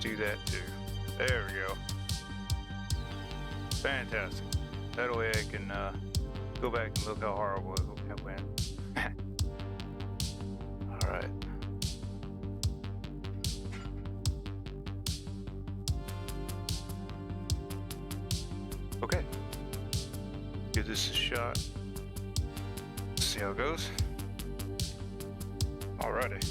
do that too. There we go. Fantastic. That way I can go back and look how horrible it went. Alright. Okay. Give this a shot. See how it goes. Alrighty.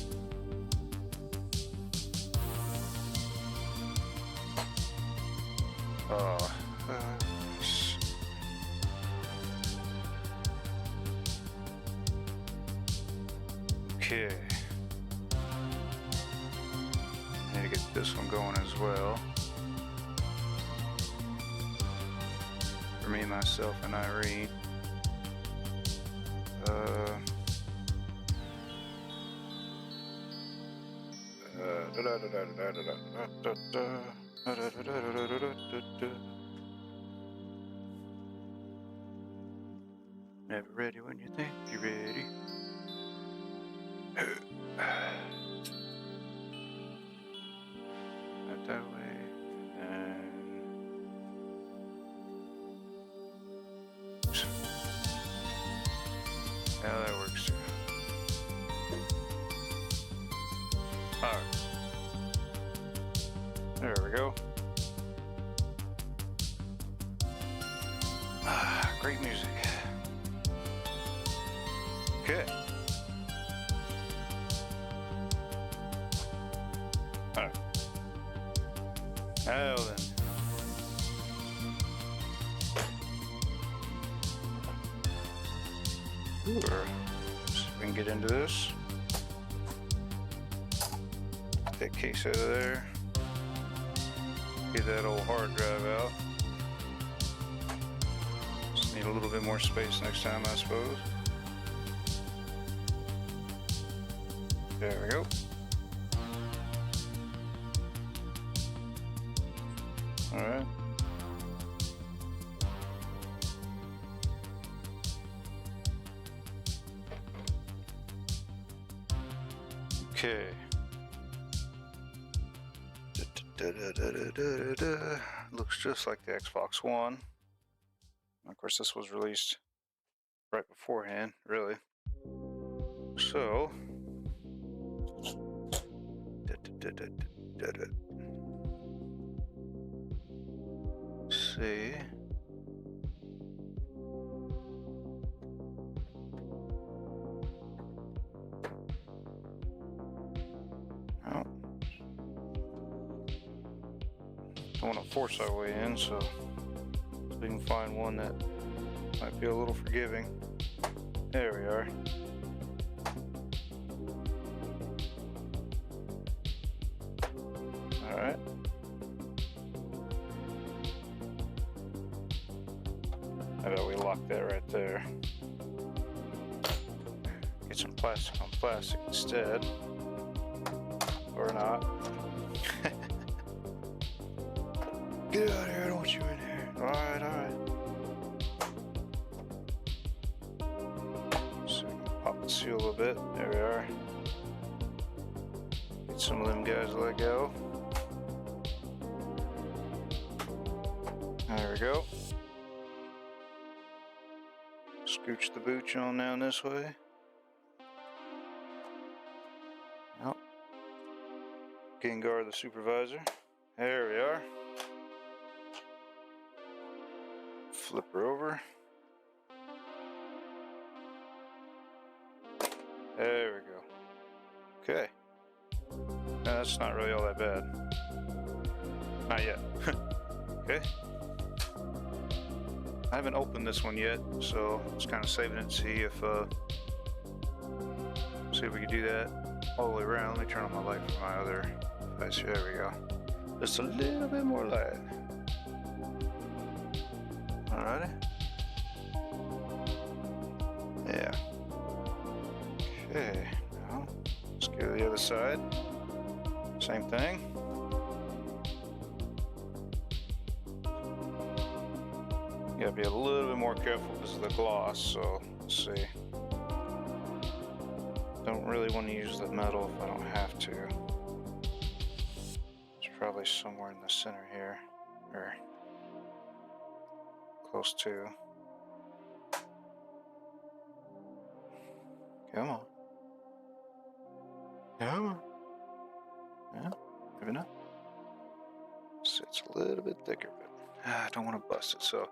Okay. Need to get this one going as well. For me, myself, and Irene. Never ready when you think you're ready. Not that way. And yeah, that works too. Alright. There we go. Great music. Okay. Alright. Now then. See if we can get into this. Get that case out of there. Get that old hard drive out. Just need a little bit more space next time, I suppose. There we go. Alright. Okay. Looks just like the Xbox One. Of course, this was released right beforehand, really. So, see. Oh. Don't want to force our way in, so we can find one that might be a little forgiving. There we are. Alright. How about we lock that right there? Get some plastic on plastic instead. Or not. Get out of here, I don't want you in here. Alright, alright. So we can pop the seal a little bit. There we are. Get some of them guys to let go. There we go. Scooch the booch on down this way. Nope. Gengar the supervisor. There we are. Flip her over. There we go. Okay. Now, that's not really all that bad. Not yet. Okay. I haven't opened this one yet, so I was kind of saving it to see if we could do that all the way around. Let me turn on my light for my other device. There we go. Just a little bit more light. Alrighty. Yeah. Okay. Now let's go to the other side. Same thing. You gotta be a little bit more careful because of the gloss, so let's see. Don't really want to use the metal if I don't have to. Let's Probably somewhere in the center here, or close to. Come on. Come on. Yeah, maybe not. So it's a little bit thicker, but I don't want to bust it. So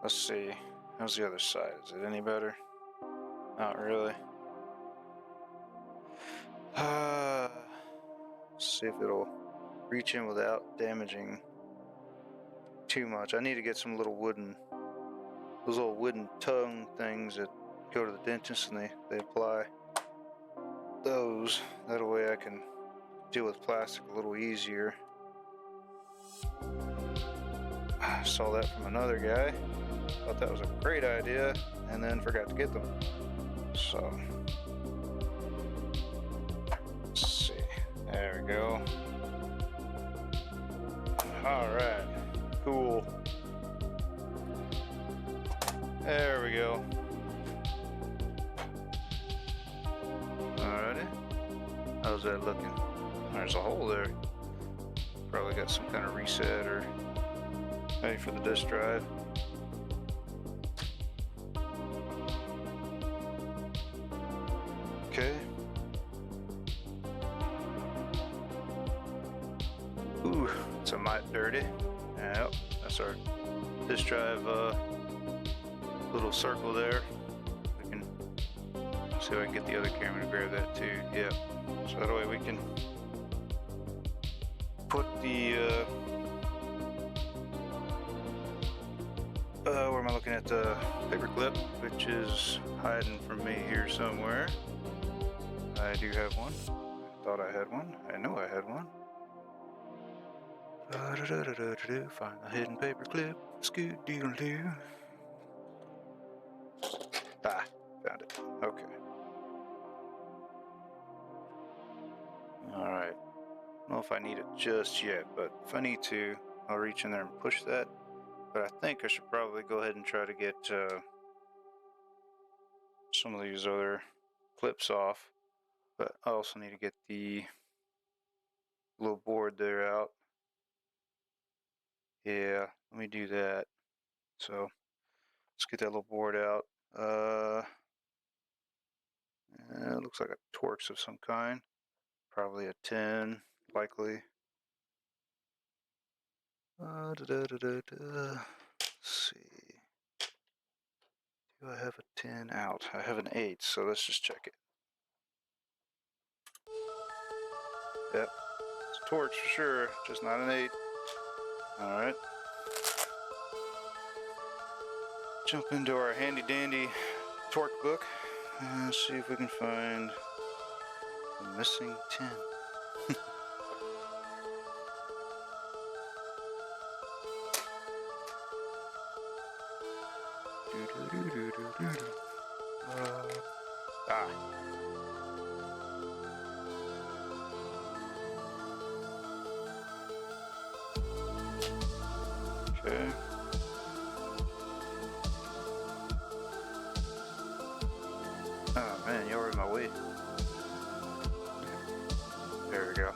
let's see. How's the other side? Is it any better? Not really. See if it'll reach in without damaging too much. I need to get some little those little wooden tongue things that go to the dentist and they apply those. That way I can deal with plastic a little easier. I saw that from another guy. Thought that was a great idea and then forgot to get them. So let's see. There we go. Alright. Cool. There we go. Alrighty. How's that looking? There's a hole there. Probably got some kind of reset or maybe for the disk drive. Okay. Ooh, it's a mite dirty. Yep, that's our disk drive little circle there. We can see if I can get the other camera to grab that too. Yep. So that way we can put the where am I looking at? The paper clip, which is hiding from me here somewhere. I do have one. I thought I had one. I know I had one. Find the hidden paper clip. Scoot doodle doo. Ah, found it. Okay. Alright. I don't know if I need it just yet, but if I need to, I'll reach in there and push that. But I think I should probably go ahead and try to get some of these other clips off. But I also need to get the little board there out. Yeah, let me do that. So let's get that little board out. It looks like a Torx of some kind. Probably a 10, likely. Let's see. Do I have a 10 out? I have an 8, so let's just check it. Yep, it's a Torx for sure, just not an 8. Alright. Jump into our handy dandy Torque book and see if we can find the missing 10. Okay. Oh man, you're in my way. There we go.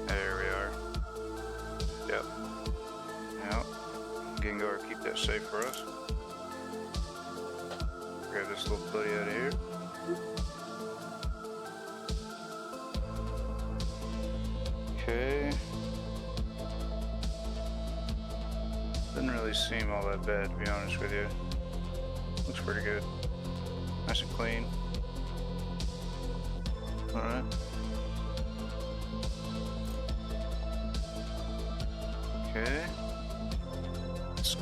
There we are. Yep. Yep. Gengar, keep that safe for us. Grab this little buddy out of here. Okay. Doesn't really seem all that bad, to be honest with you. Looks pretty good. Nice and clean. Alright. Okay. Let's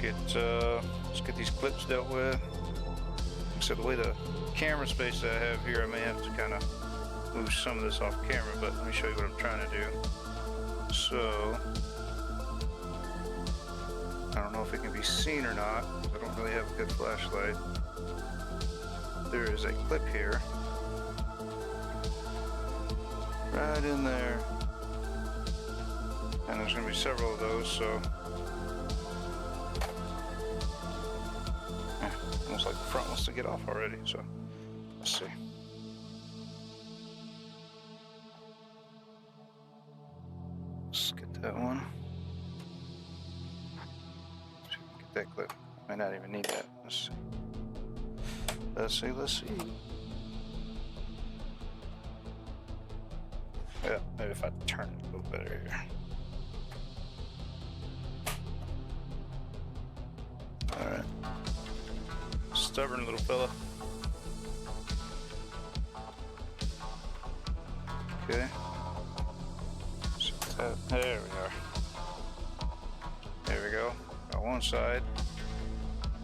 get these clips dealt with. Except the way the camera space that I have here, I may have to kind of move some of this off camera, but let me show you what I'm trying to do. So, I don't know if it can be seen or not. I don't really have a good flashlight. There is a clip here. Right in there. And there's going to be several of those, so... almost like the front wants to get off already, so let's see. Let's get that one. Get that clip. Might not even need that. Let's see. Yeah, maybe if I turn it a little better here. Alright. Stubborn little fella. Okay. There we are. There we go. Got one side.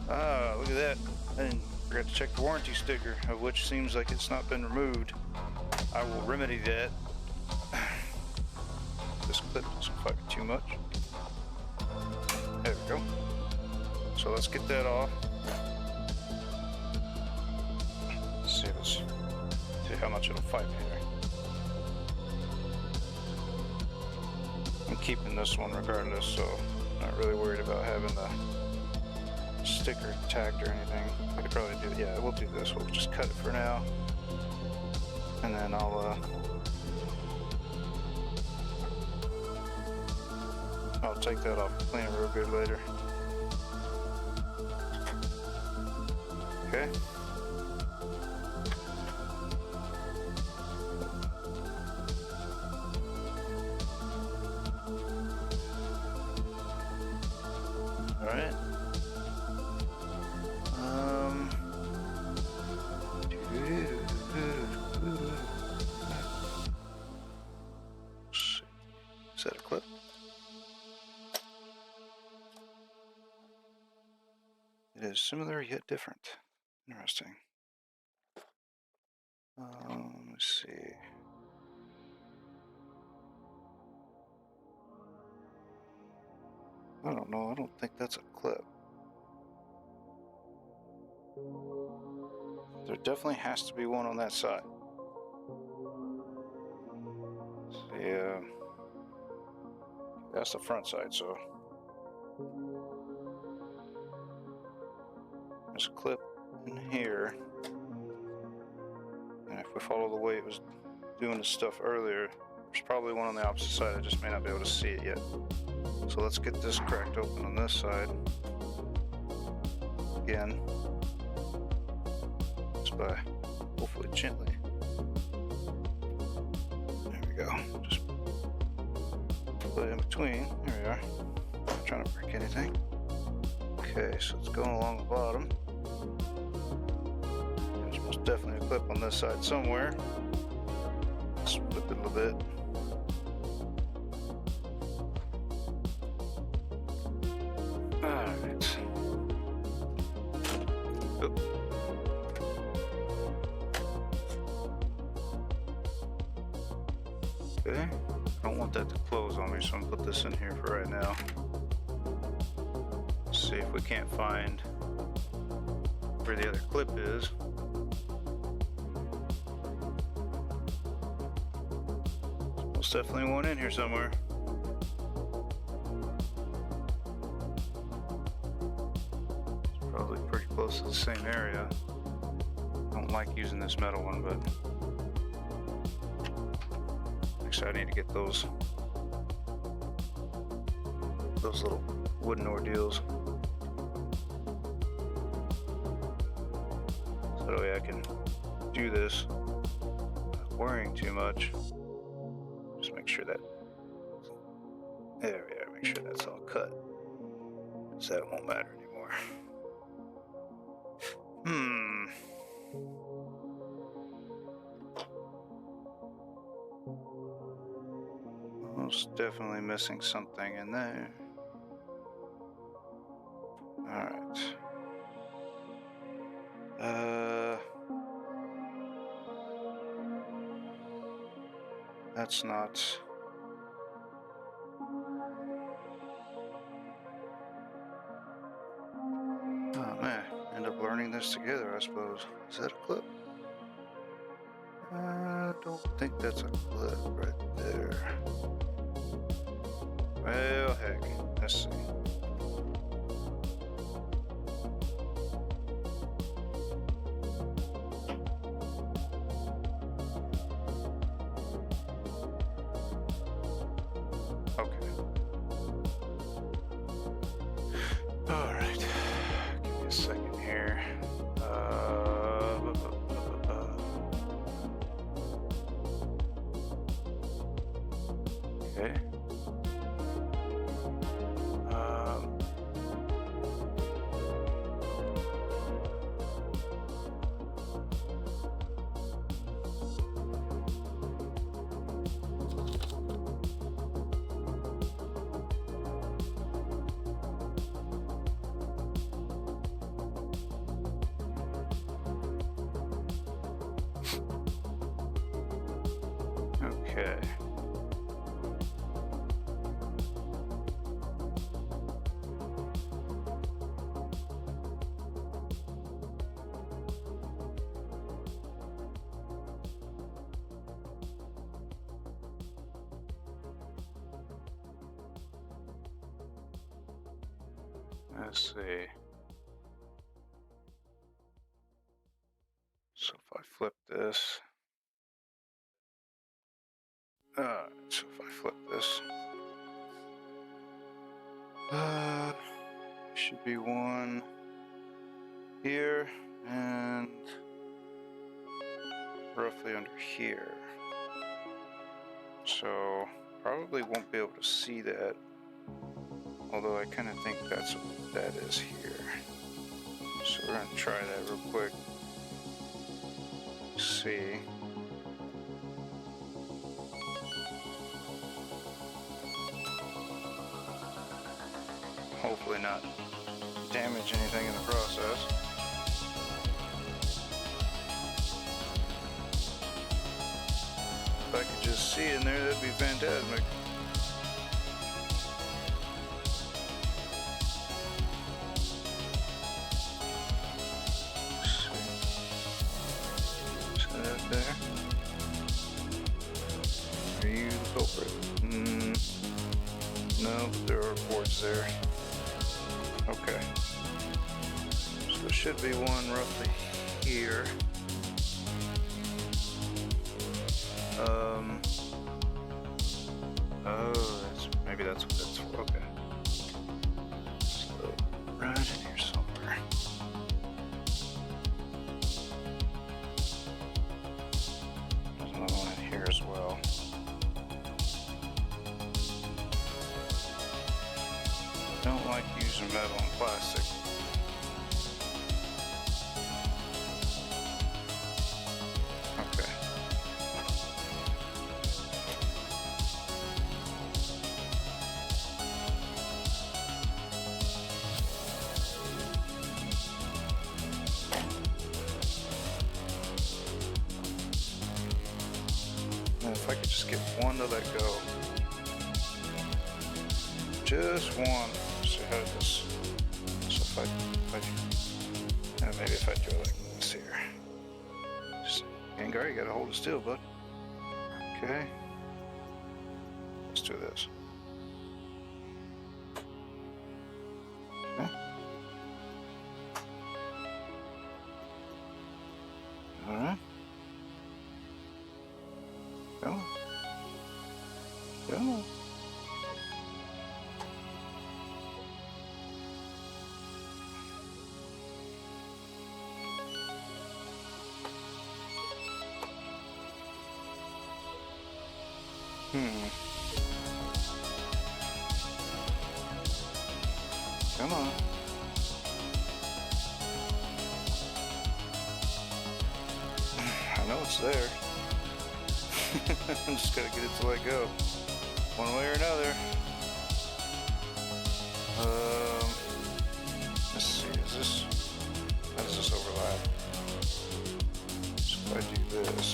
Ah, look at that. I forgot to check the warranty sticker, of which seems like it's not been removed. I will remedy that. This clip doesn't fire too much. There we go. So let's get that off. Let's see how much it'll fight here. I'm keeping this one regardless, so I'm not really worried about having the sticker tagged or anything. We could probably do, yeah, we'll do this. We'll just cut it for now, and then I'll take that off and clean it real good later. Okay. All right. Is that a clip? It is similar yet different. Interesting. Let's see. I don't know. I don't think that's a clip. There definitely has to be one on that side. Yeah, that's the front side, so there's a clip in here, and if we follow the way it was doing the stuff earlier, there's probably one on the opposite side. I just may not be able to see it yet. So let's get this cracked open on this side again, just by hopefully gently. There we go. Just put it in between. There we are. Not trying to break anything. Okay, so it's going along the bottom. There's most definitely a clip on this side somewhere. Let's flip it a little bit. Alright. Oh. Okay. I don't want that to close on me, so I'm gonna put this in here for right now. See if we can't find where the other clip is. There's definitely one in here somewhere. It's probably pretty close to the same area. I don't like using this metal one, but actually I need to get those little wooden ordeals. So that way I can do this without worrying too much. Just make sure that, there we are, make sure that's all cut. So that won't matter anymore. Most definitely missing something in there. Alright. That's not. Oh man, end up learning this together, I suppose. Is that a clip? I don't think that's a clip right there. Well, heck, let's see. Okay, Okay. Okay. Let's see. So if I flip this, so if I flip this, should be one here and roughly under here. So probably won't be able to see that, although I kind of think that's what that is here. So we're gonna try that real quick. See. Hopefully not damage anything in the process. If I could just see in there, that'd be fantastic. Set that there. Are you the culprit? No, but there are boards there. Okay. So there should be one roughly here. Oh, maybe that's what that's for. Okay. So right in here somewhere. There's another one in here as well. Don't like using metal and plastic. Okay. And if I could just get one to let go. Just one. See how this. So maybe if I do it like this here. Just, Gengar, you gotta hold it still, bud. Okay. Let's do this. Okay. All right. Come on. Come on. Come on. I know it's there. I'm just gotta get it to let go. One way or another. Let's see, how does this overlap? So if I do this.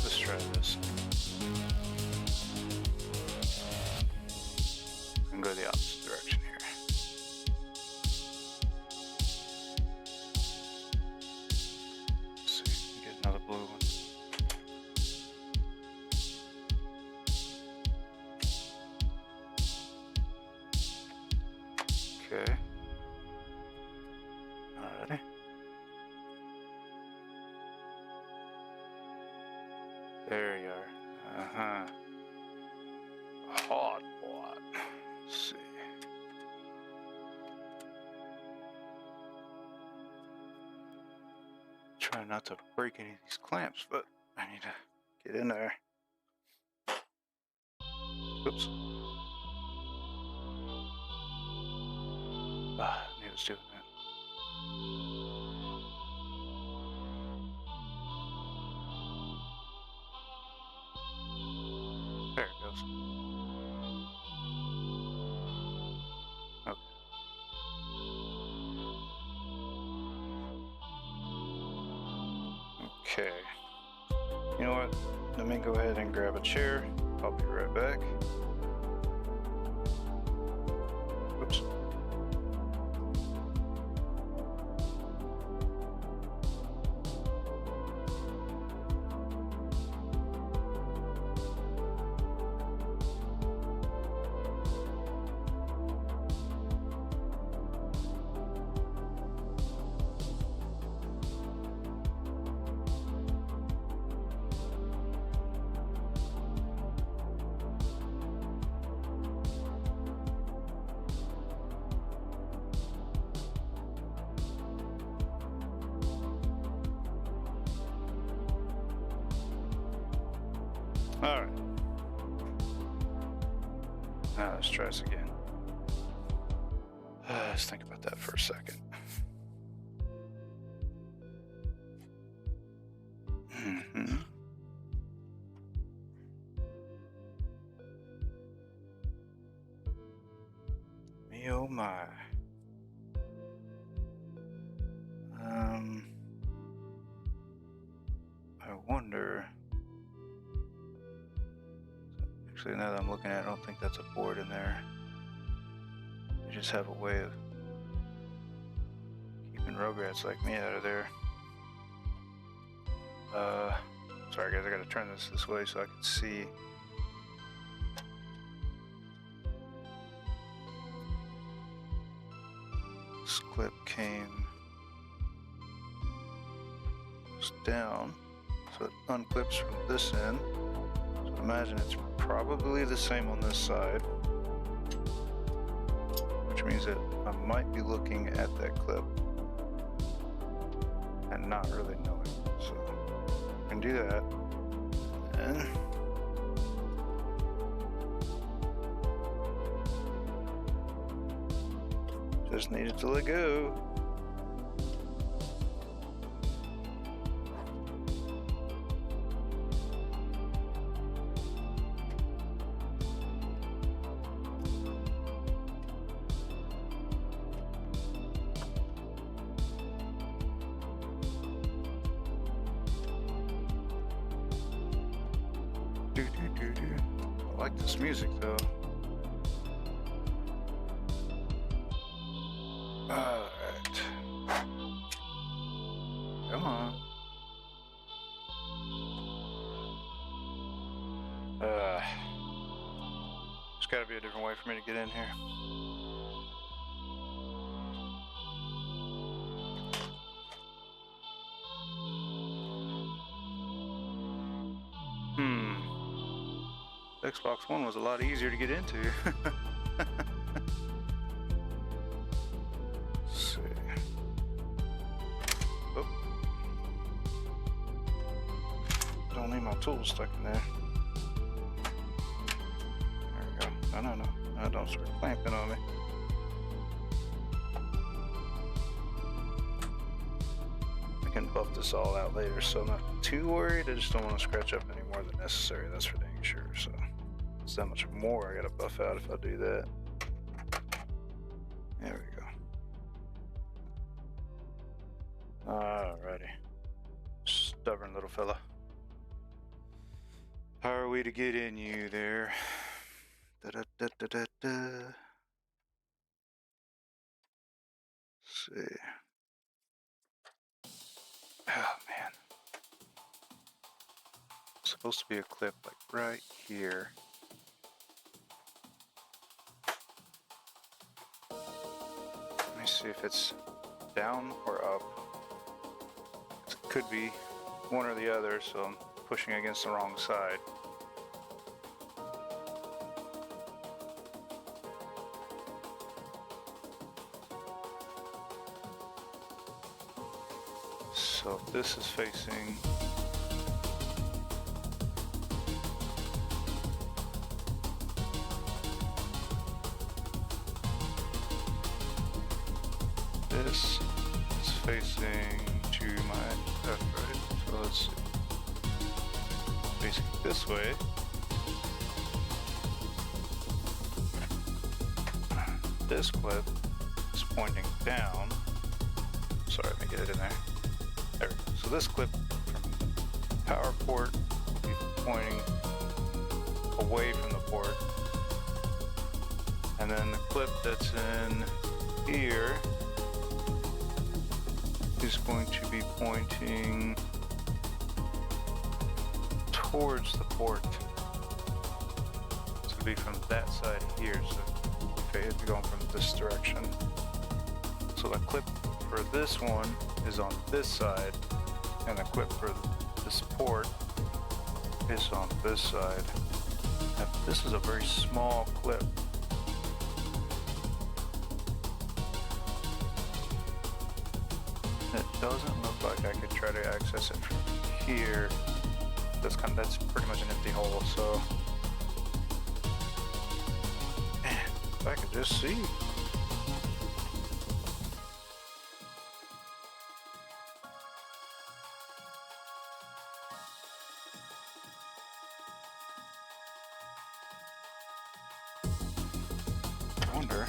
Let's try this. And go the opposite direction here. Let's see, get another blue one. Okay. Alrighty. There you are. Hot pot. Let's see. Trying not to break any of these clamps, but I need to get in there. Oops. I knew it was doing that. There it goes. Okay. You know what? Let me go ahead and grab a chair. I'll be right back. Oops. All right. Now let's try this again. Let's think about that for a second. Me oh my. I wonder. Actually, now that I'm looking at it, I don't think that's a board in there. They just have a way of keeping rugrats like me out of there. Sorry guys, I gotta turn this way so I can see. This clip came down, so it unclips from this end. So imagine it's probably the same on this side, which means that I might be looking at that clip and not really knowing. So I can do that, and just needed to let go. I like this music though. Alright. Come on. There's gotta be a different way for me to get in here. Xbox One was a lot easier to get into. Let's see. Oh. Don't need my tools stuck in there. There we go. No. No, don't start clamping on me. I can buff this all out later, so I'm not too worried. I just don't want to scratch up any more than necessary. That's for dang sure. So it's that much more I gotta buff out if I do that. There we go. Alrighty. Stubborn little fella. How are we to get in you there? Let's see. Oh man. It's supposed to be a clip like right here. Let me see if it's down or up. It could be one or the other, so I'm pushing against the wrong side. So this is facing this is facing to my left, right? So let's see. Facing this way. This clip is pointing down. Sorry, let me get it in there. There we go. So this clip from power port will be pointing away from the port. And then the clip that's in here is going to be pointing towards the port. So it'll be from that side here. So okay, it'll be going from this direction. So the clip for this one is on this side, and the clip for this port is on this side. Now, this is a very small clip. It doesn't look like I could try to access it from here. That's pretty much an empty hole, so man, if I could just see. I wonder.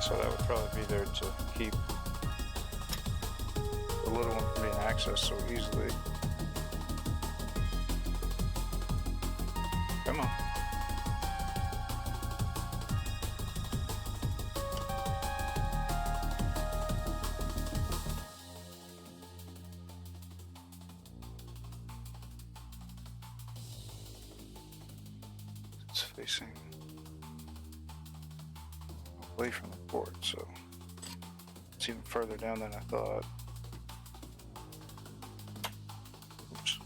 So that would probably be there to keep the little one from being accessed so easily. Come on. It's facing away from the port, so it's even further down than I thought. Oops.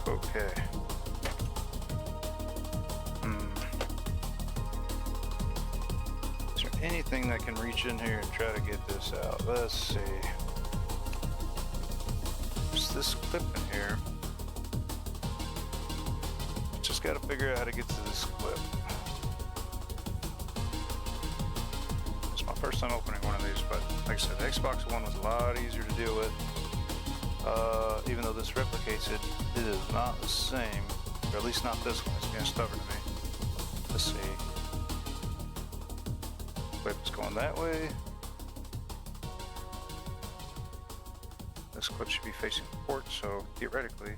Okay. Is there anything that can reach in here and try to get this out? Let's see. This clip in here. Just got to figure out how to get to this clip. It's my first time opening one of these, but like I said, the Xbox One was a lot easier to deal with. Even though this replicates it, it is not the same, or at least not this one. It's being stubborn to me. Let's see. Clip is going that way. This clip should be facing the port, so theoretically,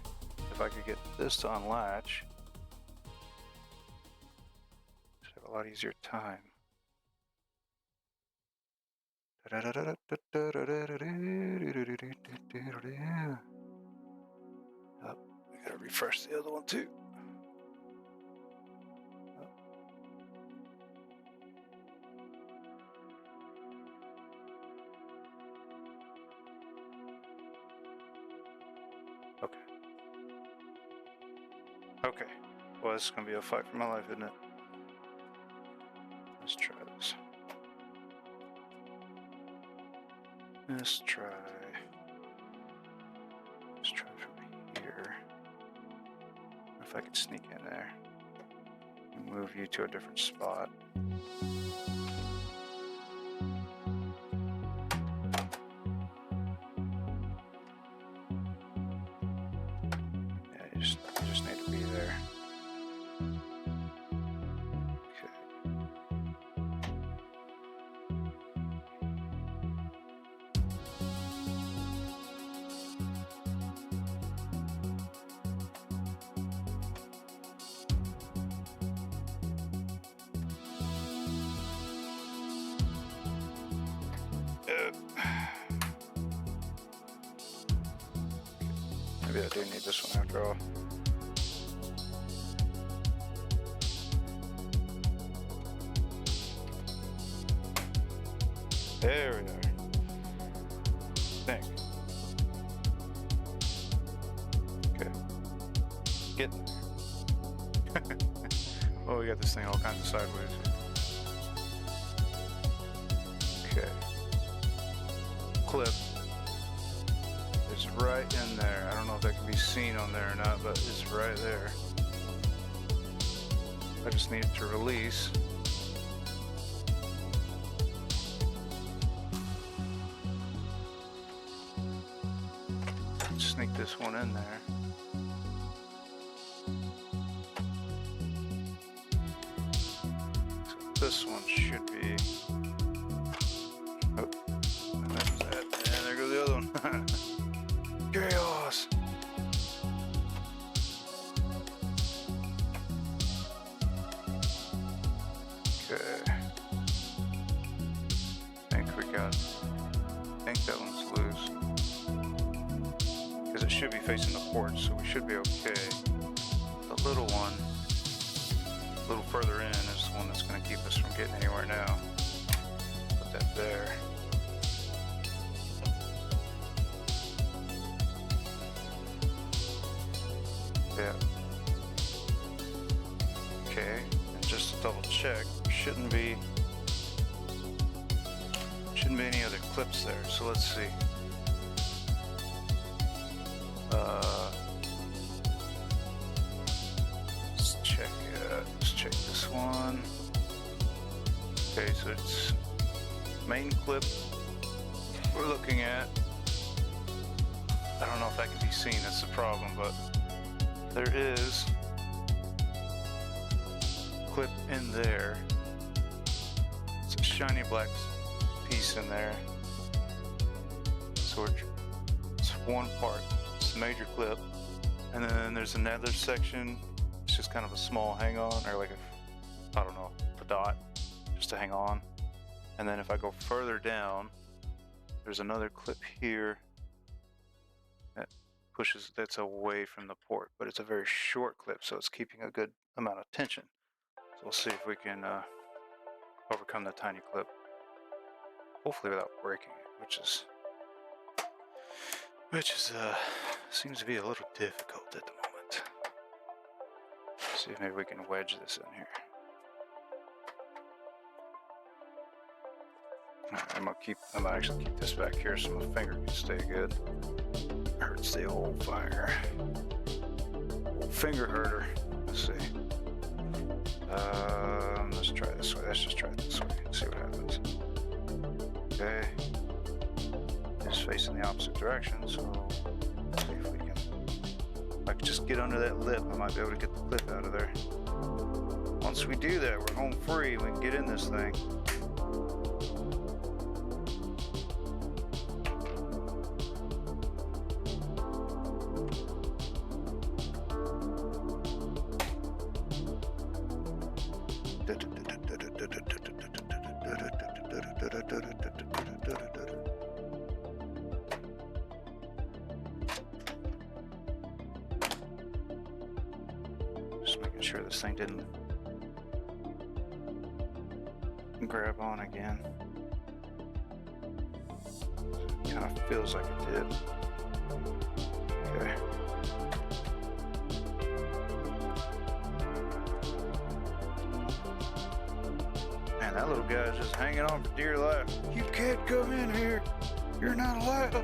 if I could get this to unlatch, I should have a lot easier time. Oh, I gotta refresh the other one too. Okay. Okay. Well, this is gonna be a fight for my life, isn't it? Let's try this. Let's try from here. If I could sneak in there and move you to a different spot. Yeah, you just need to be there. Maybe I do need this one after all. There we are. Think. Okay. Getting there. Oh, we got this thing all kinds of sideways. Okay. Clip is right in there. I don't know if that can be seen on there or not, but it's right there. I just need it to release. Sneak this one in there. So this one should be. Oh, and there's that. And there goes the other one. Chaos. Okay. I think that one's loose. Because it should be facing the port, so we should be okay. The little one, a little further in, is the one that's going to keep us from getting anywhere now. Put that there. Yeah. Okay, and just to double check, shouldn't be any other clips there, so let's see. Let's check this one. Okay, so it's main clip we're looking at. I don't know if that can be seen, that's the problem, but there is a clip in there. It's a shiny black piece in there. So it's one part, it's the major clip, and then there's another section. It's just kind of a small hang on, or like a, I don't know, a dot, just to hang on. And then if I go further down, there's another clip here that pushes, that's away from the port, but it's a very short clip, so it's keeping a good amount of tension. So we'll see if we can overcome the tiny clip, hopefully without breaking it, which is seems to be a little difficult at the moment. Let's see if maybe we can wedge this in here. Right, I'm gonna actually keep this back here so my finger can stay good. Hurts the old fire. Old finger hurter. Let's see. Let's try this way. Let's just try it this way and see what happens. Okay. It's facing the opposite direction, so let's see if we can. If I could just get under that lip, I might be able to get the clip out of there. Once we do that, we're home free. We can get in this thing. Just making sure this thing didn't grab on again. Kind of feels like it did. Okay. Man, that little guy's just hanging on for dear life. You can't come in here. You're not allowed.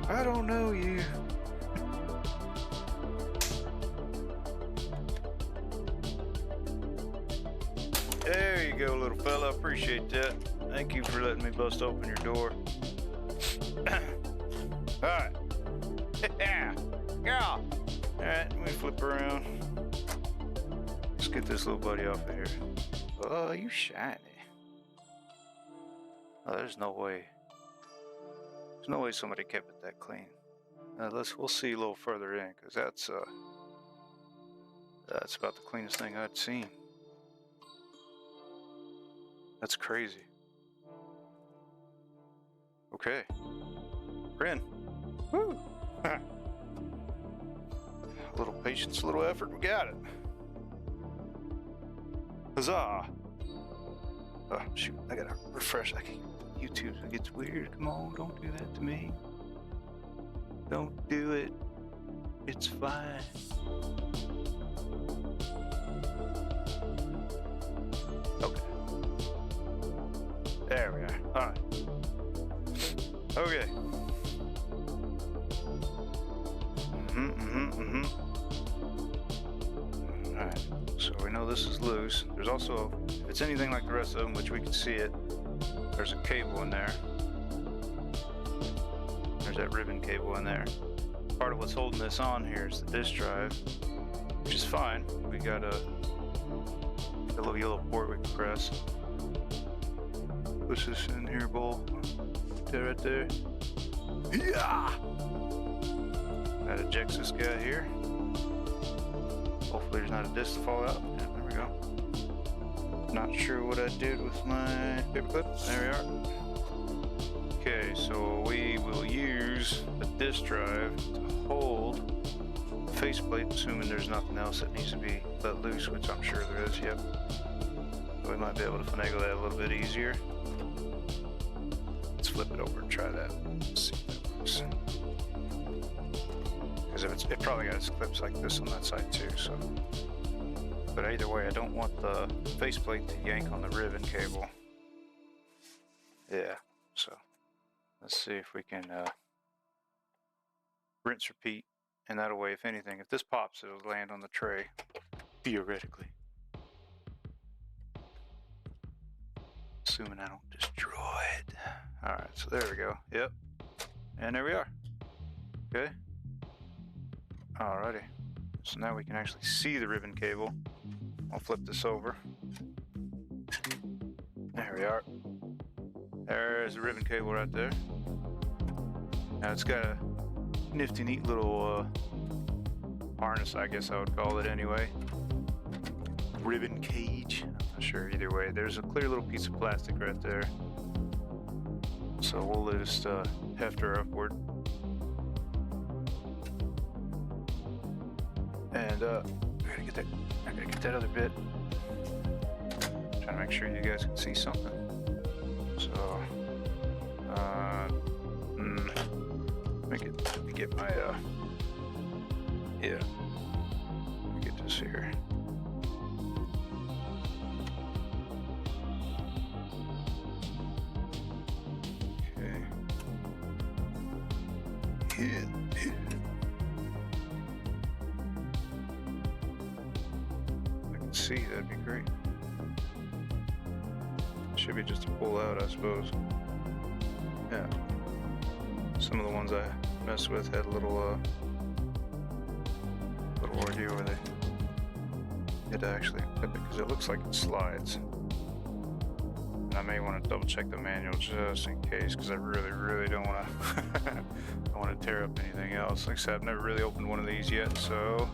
I don't know you. There you go, little fella. Appreciate that. Thank you for letting me bust open your door. Alright. Yeah. Yeah. Alright, let me flip around. Let's get this little buddy off of here. Oh, you shiny. Oh, there's no way. There's no way somebody kept it that clean. We'll see a little further in, because that's about the cleanest thing I'd seen. That's crazy. Okay. We're in. Woo! patience, a little effort, we got it. Huzzah! Oh, shoot, I gotta refresh. I can't. YouTube, it gets weird. Come on, don't do that to me. Don't do it. It's fine. Okay. There we are. Alright. Okay. Alright. So we know this is loose. There's also, if it's anything like the rest of them, which we can see it, there's a cable in there. There's that ribbon cable in there. Part of what's holding this on here is the disk drive, which is fine. We got a little yellow port we can press. Push this in here, bull. Right there. Yeah! That ejects this guy here. Hopefully there's not a disc to fall out. Yeah, there we go. Not sure what I did with my paperclip. There we are. Okay, so we will use the disk drive to hold the faceplate, assuming there's nothing else that needs to be let loose, which I'm sure there is, yep. So we might be able to finagle that a little bit easier. Let's flip it over and try that. Let's see if that works. Because if it probably got its clips like this on that side too, so. But either way, I don't want the faceplate to yank on the ribbon cable. Yeah, so let's see if we can rinse, repeat, and that way, if anything, if this pops, it'll land on the tray, theoretically. Assuming I don't destroy it. Alright, so there we go. Yep. And there we are. Okay. Alrighty. So now we can actually see the ribbon cable. I'll flip this over. There we are. There's the ribbon cable right there. Now it's got a nifty, neat little harness, I guess I would call it anyway. Ribbon cage. I'm not sure either way. There's a clear little piece of plastic right there. So we'll just heft her upward. And I gotta get that other bit. Trying to make sure you guys can see something. So let me get my yeah. Let me get this here. Okay. Yeah. See, that'd be great. Should be just a pull out, I suppose. Yeah. Some of the ones I messed with had a little ordeal where they had to actually clip it because it looks like it slides. And I may want to double check the manual just in case, because I really don't want to I want to tear up anything else. Like I said, I've never really opened one of these yet, so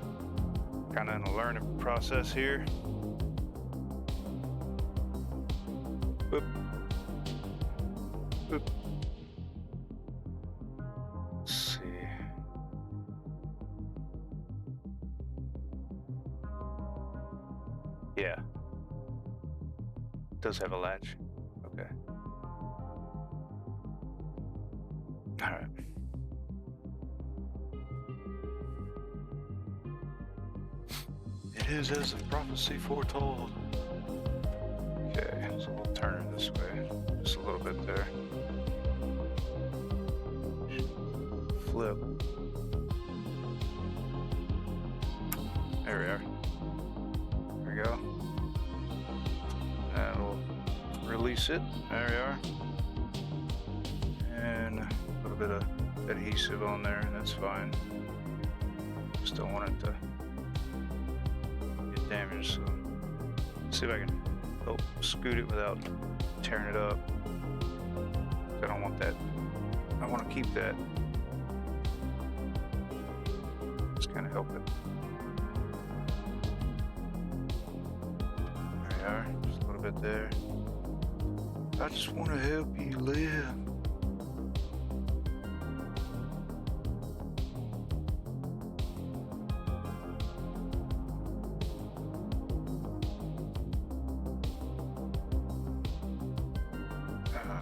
kind of in a learning process here. Boop. Boop. Let's see. Yeah. It does have a latch. Okay. All right. It is as the prophecy foretold. Okay, so we'll turn it this way, just a little bit there. Flip. There we are. There we go. And we'll release it. There we are. And a little bit of adhesive on there, and that's fine. Just don't want it to get damaged, so see if I can scoot it without tearing it up. I don't want that. I want to keep that. Just kind of help it. There we are. Just a little bit there. I just want to help you live.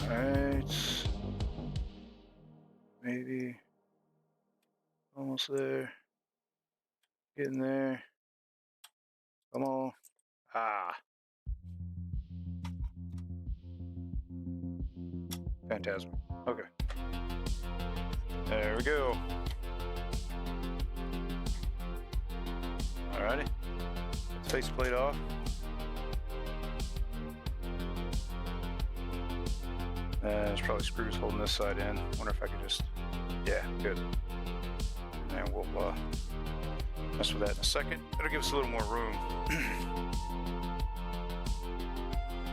Alright. Maybe almost there. Getting there. Come on. Ah. Phantasm. Okay. There we go. Alrighty. Faceplate off. There's probably screws holding this side in. Wonder if I could just, yeah, good. And we'll mess with that in a second. It'll give us a little more room.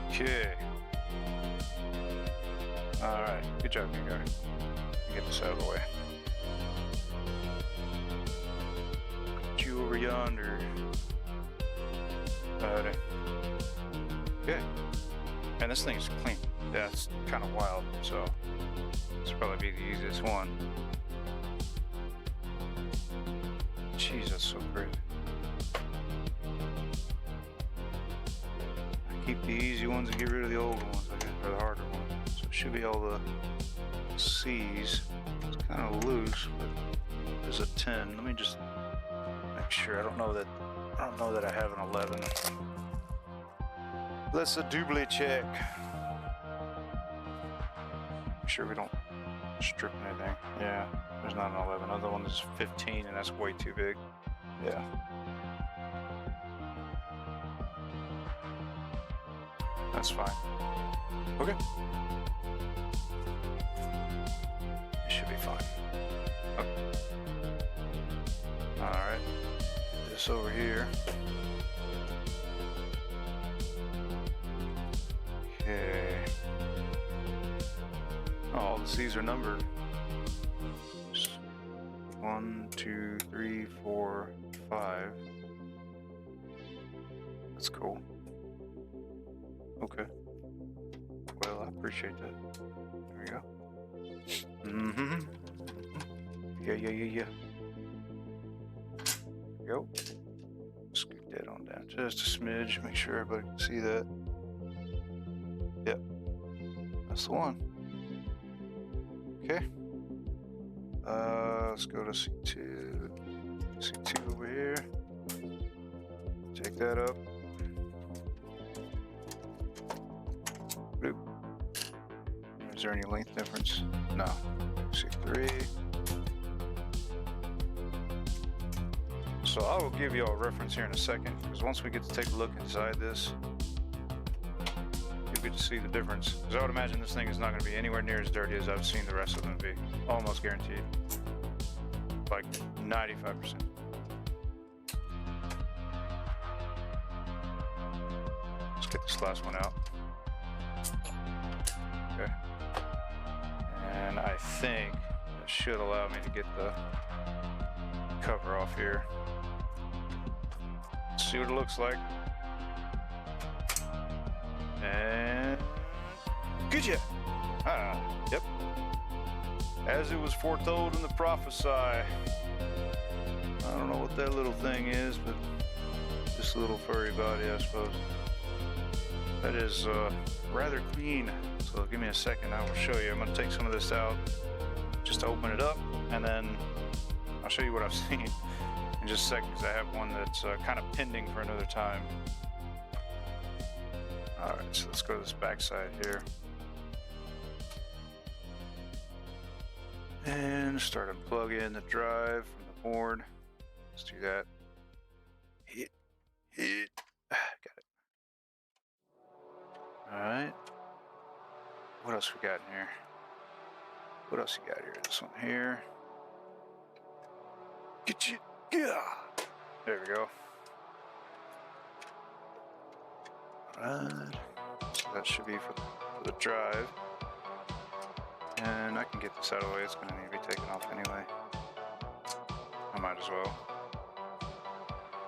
Okay. All right, good job, you guys. Get this out of the way. Put you over yonder. Alrighty. Okay. And this thing's clean. That's kind of wild, so this will probably be the easiest one. Jeez, that's so crazy. I keep the easy ones and get rid of the old ones, I guess, or the harder ones. So it should be all the C's. It's kind of loose, but there's a 10. Let me just make sure. I don't know that I have an 11. Let's a double check. Make sure we don't strip anything. Yeah, there's not an 11. Other one is 15, and that's way too big. Yeah. That's fine. Okay. It should be fine. Okay. Alright. This over here. Okay. Oh, the C's are numbered. 1, 2, 3, 4, 5. That's cool. Okay. Well, I appreciate that. There we go. Mm-hmm. Yeah. There we go. Scoot that on down just a smidge. Make sure everybody can see that. Yep. That's the one. Okay. Let's go to C2. C2 over here. Take that up. Bloop. Is there any length difference? No. C3. So I will give you all a reference here in a second, because once we get to take a look inside this, you'll get to see the difference. Because I would imagine this thing is not going to be anywhere near as dirty as I've seen the rest of them be. Almost guaranteed. Like 95%. Let's get this last one out. Okay. And I think that should allow me to get the cover off here. Let's see what it looks like. And good job. Yep. As it was foretold in the prophesy. I don't know what that little thing is, but this little furry body, I suppose. That is rather clean. So give me a second, I will show you. I'm going to take some of this out just to open it up, and then I'll show you what I've seen in just a second, because I have one that's kind of pending for another time. Alright, so let's go to this back side here. And start to plug in the drive from the board. Let's do that. Hit. Got it. Alright. What else we got in here? What else you got here? This one here. Get you. Yeah. There we go. Alright. So that should be for the drive. And I can get this out of the way. It's going to need to be taken off anyway. I might as well.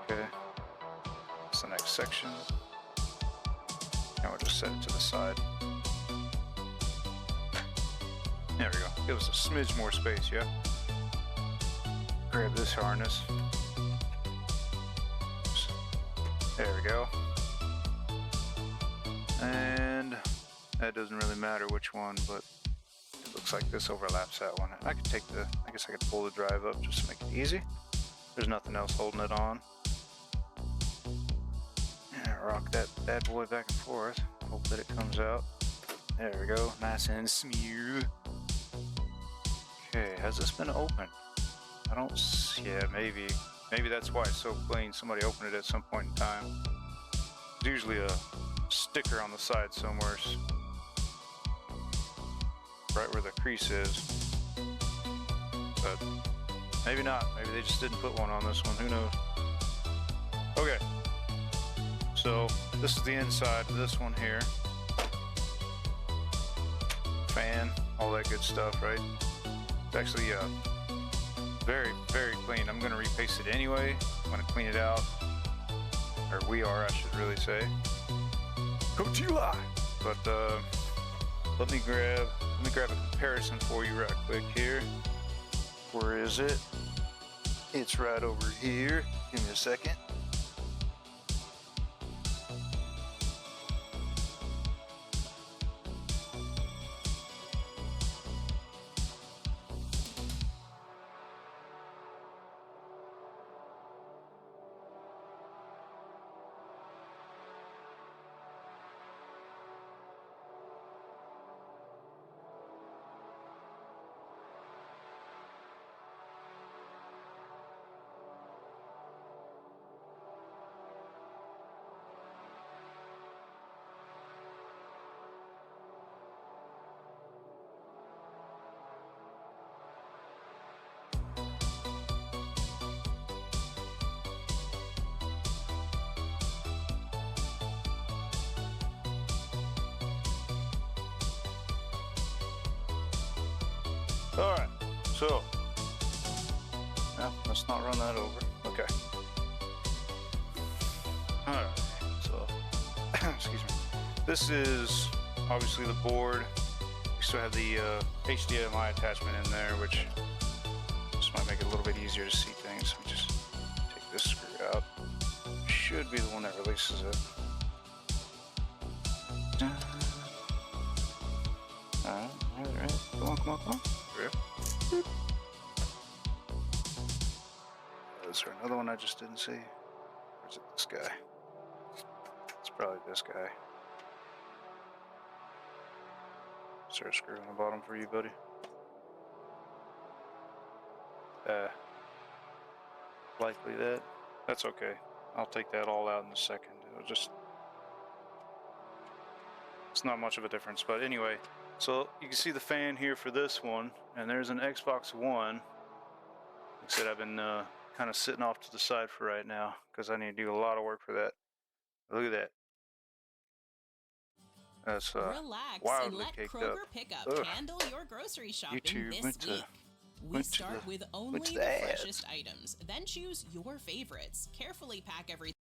Okay. That's the next section. Now we'll just set it to the side. There we go. Give us a smidge more space, yeah? Grab this harness. There we go. And That doesn't really matter which one, but it looks like this overlaps that one. I could take the, I guess I could pull the drive up just to make it easy. There's nothing else holding it on. And rock that bad boy back and forth. Hope that it comes out. There we go, nice and smooth. Okay, has this been opened? I don't see, yeah, maybe that's why it's so clean. Somebody opened it at some point in time. There's usually a sticker on the side somewhere, right where the crease is, but maybe not. Maybe they just didn't put one on this one, who knows. Okay, so this is the inside of this one here. Fan, all that good stuff, right? It's actually very, very clean. I'm gonna repaste it anyway. I'm gonna clean it out, or we are, I should really say. Come to life. But let me grab a comparison for you right quick here. Where is it? It's right over here. Give me a second. Alright, so, well, let's not run that over. Okay. Alright, so, excuse me. This is obviously the board. We still have the HDMI attachment in there, which just might make it a little bit easier to see things. We just take this screw out. Should be the one that releases it. Alright, come on. Is there another one I just didn't see? Or is it this guy? It's probably this guy. Is there a screw on the bottom for you, buddy? Likely that. That's okay. I'll take that all out in a second. It'll just... It's not much of a difference, but anyway. So you can see the fan here for this one, and there's an Xbox One. Like I said, I've been kind of sitting off to the side for right now because I need to do a lot of work for that. Look at that. That's relax and let Kroger Pickup handle your grocery shopping this week. We start with only the freshest items, then choose your favorites. Carefully pack everything.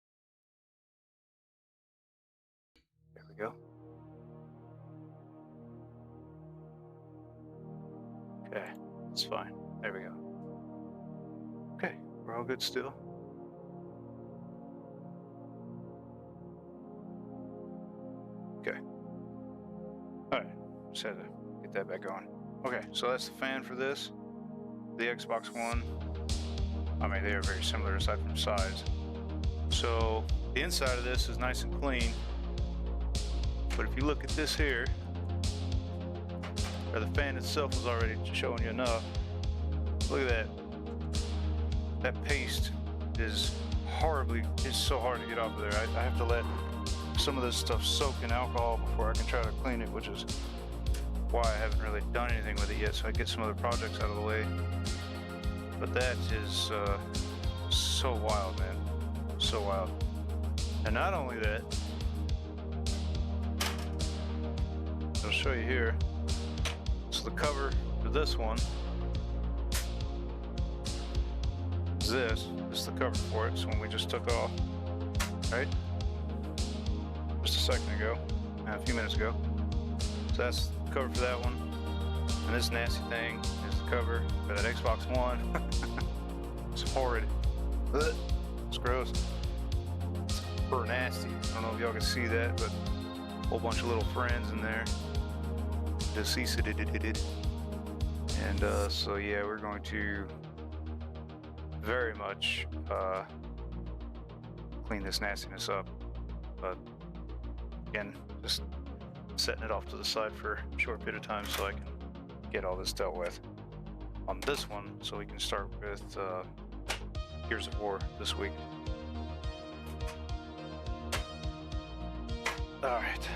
There we go. Okay, it's fine. There we go. Okay, we're all good still. Okay. Alright, just had to get that back on. Okay, so that's the fan for this. The Xbox One. I mean, they are very similar aside from size. So, the inside of this is nice and clean. But if you look at this here, or the fan itself is already showing you enough. Look at that. That paste is it's so hard to get off of there. I have to let some of this stuff soak in alcohol before I can try to clean it, which is why I haven't really done anything with it yet, so I get some other projects out of the way. But that is so wild, man. So wild. And not only that, I'll show you here. So the cover for this one is this. This is the cover for it. It's one we just took off, right? Just a second ago, a few minutes ago. So that's the cover for that one. And this nasty thing is the cover for that Xbox One. It's horrid. Ugh. It's gross. It's super nasty. I don't know if y'all can see that, but whole bunch of little friends in there. Deceased. And so yeah, we're going to very much clean this nastiness up. But again, just setting it off to the side for a short bit of time so I can get all this dealt with on this one, so we can start with Gears of War this week. Alright.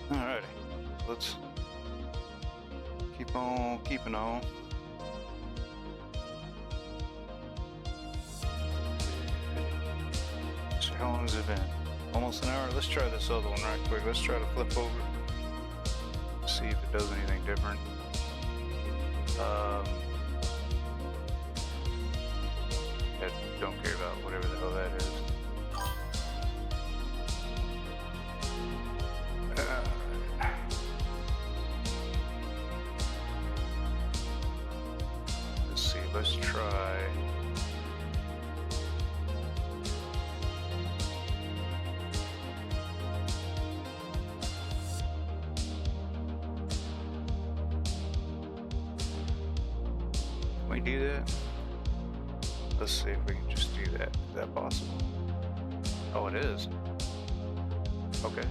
Alrighty. Let's keep on keeping on. So how long has it been? Almost an hour. Let's try this other one right quick. Let's try to flip over. See if it does anything different. I don't care about whatever the hell that is. Let's see. Let's try. Can we do that? Let's see if we can just do that. Is that possible? Oh, it is. Okay.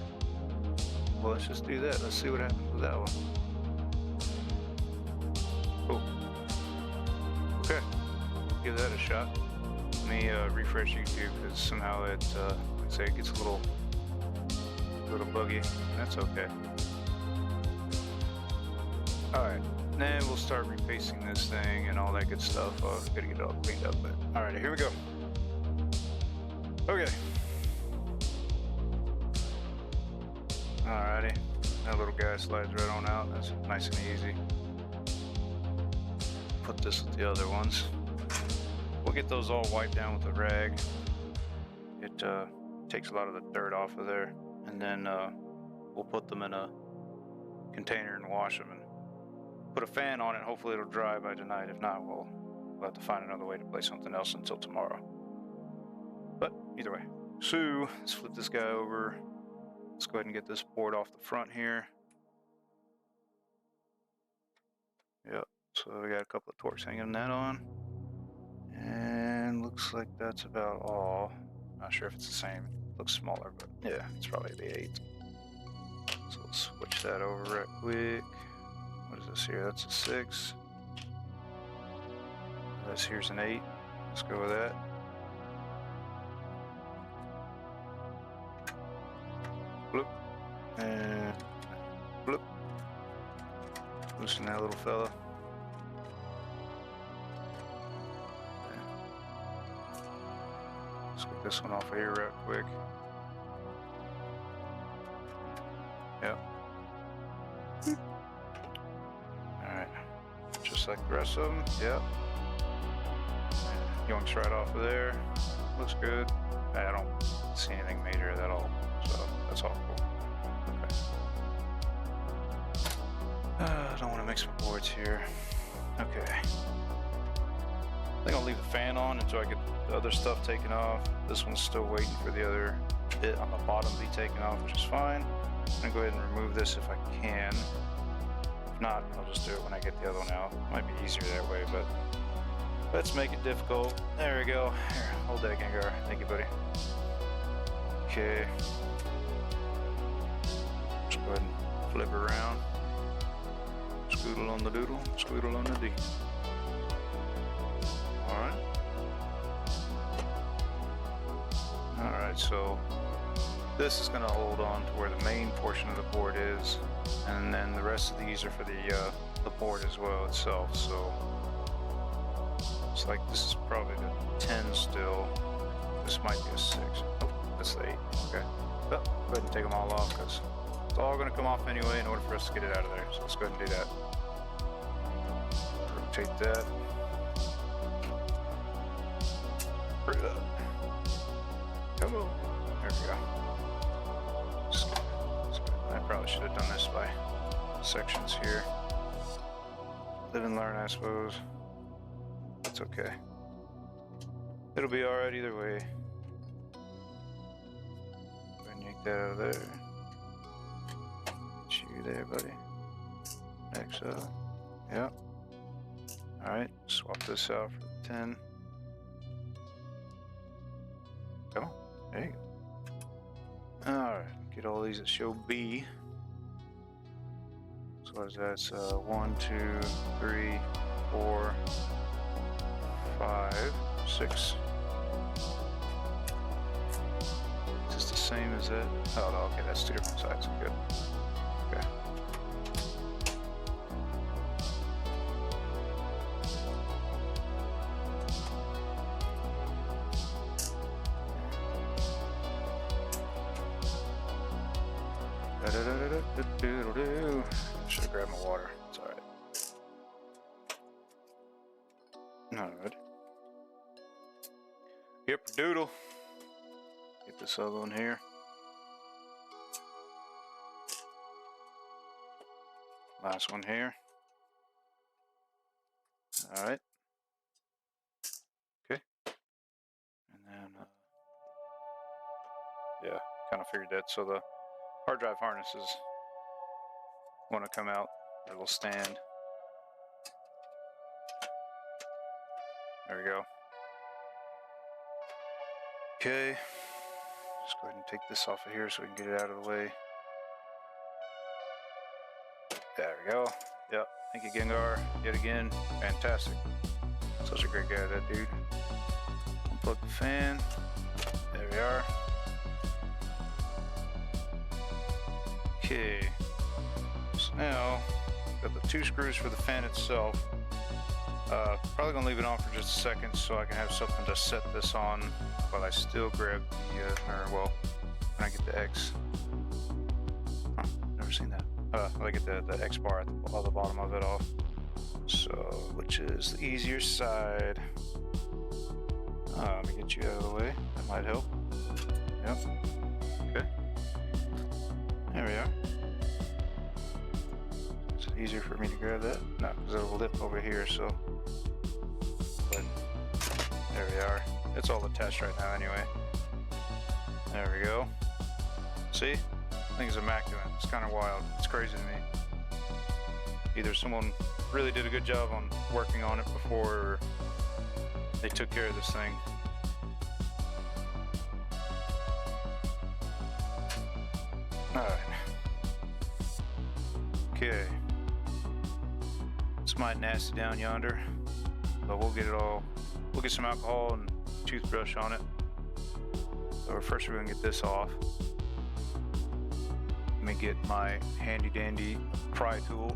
Well, let's just do that. Let's see what happens with that one. Cool. Okay. Give that a shot. Let me refresh YouTube because somehow it, like I say, it gets a little buggy. That's okay. All right. Then we'll start repasting this thing and all that good stuff. Gotta get it all cleaned up. But alright, here we go. Okay. Alrighty. That little guy slides right on out. That's nice and easy. Put this with the other ones. We'll get those all wiped down with a rag. It takes a lot of the dirt off of there. And then we'll put them in a container and wash them and put a fan on it. Hopefully it'll dry by tonight. If not, we'll have to find another way to play something else until tomorrow. But either way. So let's flip this guy over. Let's go ahead and get this board off the front here. Yep. So we got a couple of Torx hanging that on. And looks like that's about all. Not sure if it's the same. Looks smaller, but yeah, it's probably the 8. So let's switch that over right quick. What is this here? That's a 6. This here's an 8. Let's go with that. Bloop. And bloop. Loosen that little fella. Okay. Let's get this one off of here right quick. Yep. Alright. Just like the rest of them. Yep. Yoinks right off of there. Looks good. I don't see anything major at all, so that's all cool. Okay. I don't want to mix my boards here. Okay. I think I'll leave the fan on until I get the other stuff taken off. This one's still waiting for the other bit on the bottom to be taken off, which is fine. I'm gonna go ahead and remove this if I can. If not, I'll just do it when I get the other one out. Might be easier that way, but let's make it difficult. There we go. Here, hold that, Gengar. Thank you, buddy. Okay. Just go ahead and flip her around. Scoodle on the doodle, scoodle on the D. Alright. Alright, so this is going to hold on to where the main portion of the board is, and then the rest of these are for the board as well itself. So it's like this is probably the 10 still. This might be a 6. Oh, that's the 8. Okay. Well, go ahead and take them all off because it's all going to come off anyway in order for us to get it out of there. So let's go ahead and do that. Rotate that. Bring it up. Come on. There we go. I probably should have done this by sections here. Live and learn, I suppose. That's okay. It'll be alright either way. Get out of there. Get you there, buddy. Next up. Yep. Alright, swap this out for 10. Go. There you go. Alright, get all these that show B. So what is that? It's 1, 2, 3, 4, 5, 6. Is this the same as that? Oh no, okay, that's two different sides. Good. Okay. Should have grabbed my water. It's alright. Alright. Yep, doodle. Get this other one here. Last one here. Alright. Okay. And then, yeah, kind of figured that. So the hard drive harnesses want to come out. It'll stand. There we go. Okay. Just go ahead and take this off of here so we can get it out of the way. There we go. Yep. Thank you, Gengar. Yet again. Fantastic. Such a great guy, that dude. Unplug the fan. There we are. Okay. So now, got the 2 screws for the fan itself. Probably gonna leave it on for just a second so I can have something to set this on, but I still grab the, when I get the X. Huh, never seen that. I get the X bar at the bottom of it off. So, which is the easier side. Let me get you out of the way. That might help. Yep. Okay. There we are. Is it easier for me to grab that? No, because it'll lip over here, so. But there we are. It's all attached right now anyway. There we go. See? Thing's immaculate. It's kind of wild. It's crazy to me. Either someone really did a good job on working on it before, or they took care of this thing. Alright. Okay. It's might nasty down yonder, but we'll get it all. We'll get some alcohol and toothbrush on it. So first we're gonna get this off. Let me get my handy dandy pry tool.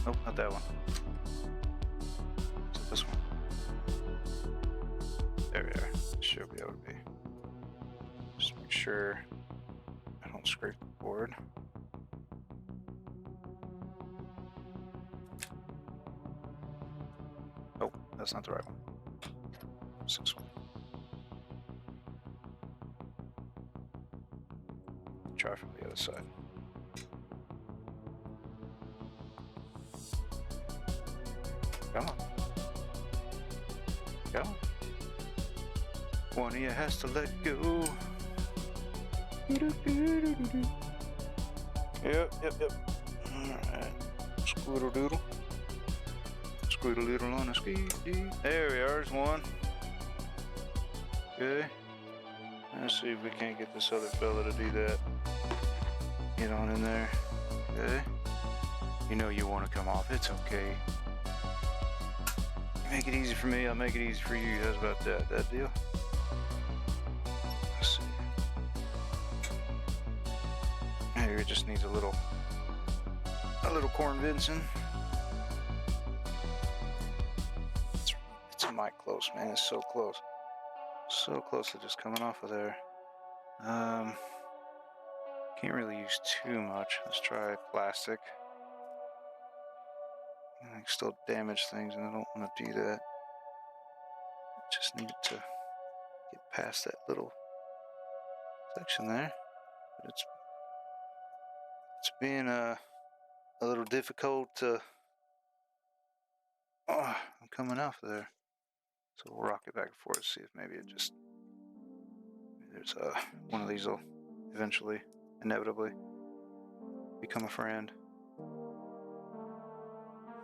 Nope, not that one. Is it this one? There we are. Should be able to be. Just make sure I don't scrape the board. Oh, that's not the right one. It's this one. Try from the other side. Come on. Come on. One of you has to let go. Yep. Alright. Squirtle doodle. Squirtle doodle on a ski. There we are, there's one. Okay. Let's see if we can't get this other fella to do that. Get on in there. Okay. You know you want to come off. It's okay. You make it easy for me, I'll make it easy for you. How's about that? That deal? Let's see. Here it just needs a little corn vincing. It's a mic close, man. It's so close. So close to just coming off of there. Can't really use too much. Let's try plastic. I can still damage things, and I don't want to do that. Just need to get past that little section there. But it's being a little difficult to. Oh, I'm coming off there. So we'll rock it back and forth, see if maybe it just. There's one of these will eventually, inevitably, become a friend.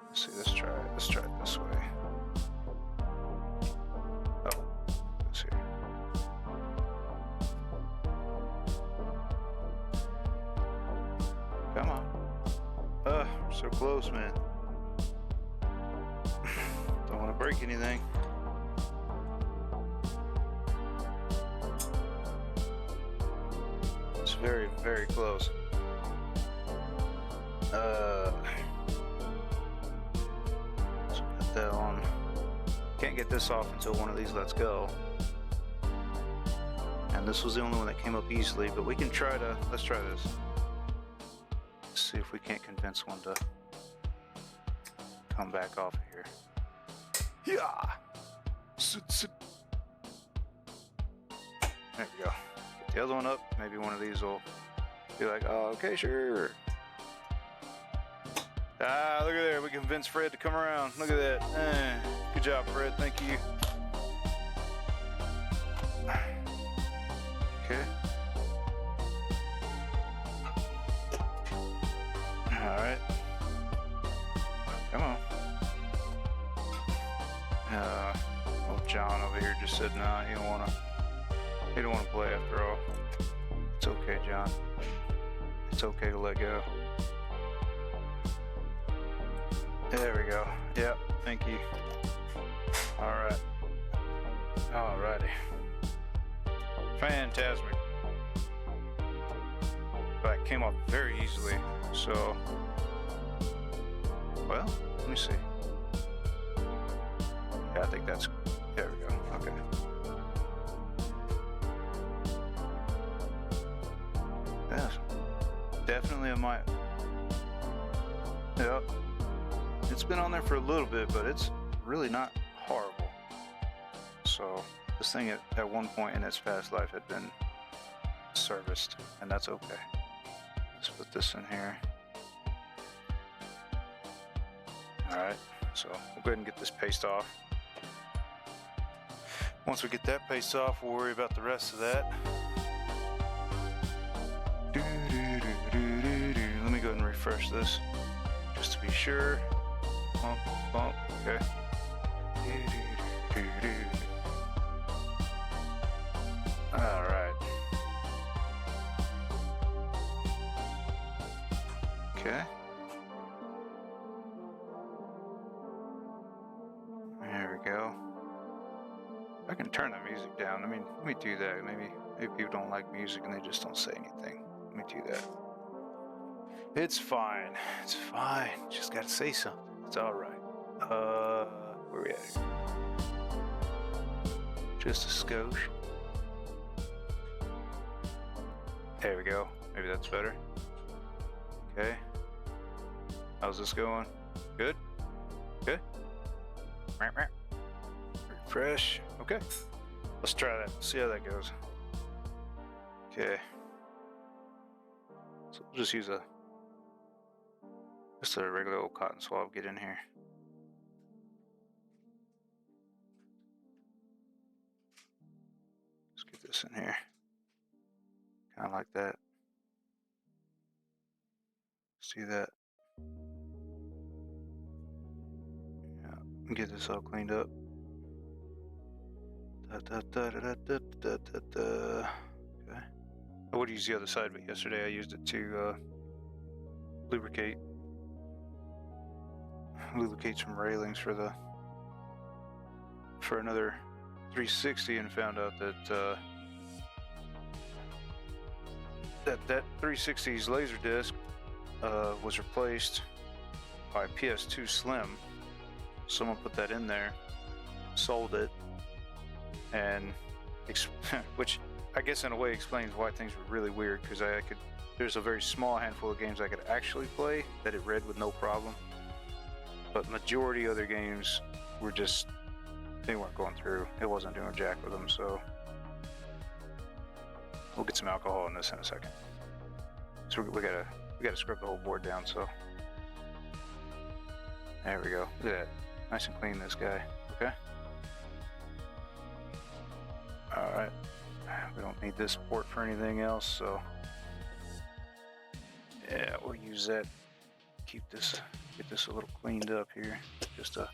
Let's see, let's try it this way. Oh, let's see. Come on. We're so close, man. Don't want to break anything. It's very, very close. Let's put that on. Can't get this off until one of these lets go. And this was the only one that came up easily, but we can try to, let's try this. Let's see if we can't convince one to come back off of here. Yeah! Sit. There we go. Get the other one up. Maybe one of these will be like, oh, okay, sure. Ah, look at there. We convinced Fred to come around. Look at that. Good job, Fred. Thank you. Okay. Alright. Come on. Old John over here just said, nah, he don't wanna play after all. It's okay, John. It's okay to let go. There we go. Yep, thank you. Alright. Alrighty. Fantastic. But it came off very easily, so... Well, let me see. Yeah, I think that's... There we go. Okay. Yeah, definitely a might. Yep. It's been on there for a little bit, but it's really not horrible. So this thing at one point in its past life had been serviced, and that's okay. Let's put this in here. Alright, so we'll go ahead and get this paste off. Once we get that paste off, we'll worry about the rest of that. Let me go ahead and refresh this, just to be sure. Bump, okay. Alright. Okay. There we go. I can turn the music down. I mean, let me do that. Maybe people don't like music and they just don't say anything. Let me do that. It's fine. It's fine. Just gotta say something. It's alright. Where we at? Just a skosh. There we go. Maybe that's better. Okay. How's this going? Good? Good? Refresh. Okay. Let's try that. See how that goes. Okay. So we'll just use just a regular old cotton swab. Get in here. Let's get this in here. Kind of like that. See that? Yeah. Get this all cleaned up. Okay. I would use the other side, but yesterday I used it to lubricate some railings for another 360, and found out that that 360's laser disc was replaced by PS2 Slim. Someone put that in there, sold it, and which I guess in a way explains why things were really weird, because there's a very small handful of games I could actually play that it read with no problem, but majority other games were just, they weren't going through. It wasn't doing jack with them. So we'll get some alcohol in this in a second. So we gotta scrub the whole board down. So there we go. Look at that, nice and clean, this guy. Okay. All right. We don't need this port for anything else, so Yeah, we'll use that. Keep this, get this a little cleaned up here. Just a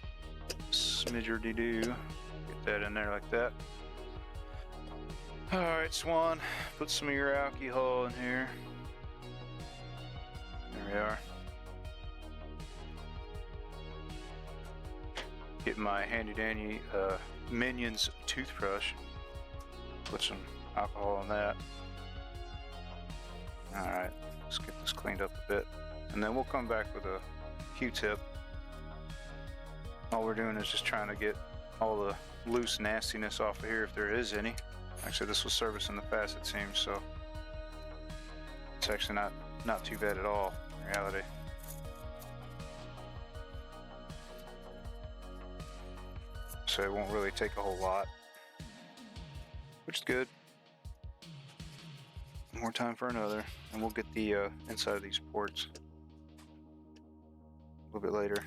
smidger-de-doo. Get that in there like that. Alright, Swan, put some of your alcohol in here. There we are. Get my handy-dandy Minions toothbrush. Put some alcohol in that. Alright, let's get this cleaned up a bit. And then we'll come back with a Q-tip. All we're doing is just trying to get all the loose nastiness off of here if there is any. Like I said, this was serviced in the past, it seems, so it's actually not too bad at all in reality. So it won't really take a whole lot, which is good. More time for another, and we'll get the inside of these ports a little bit later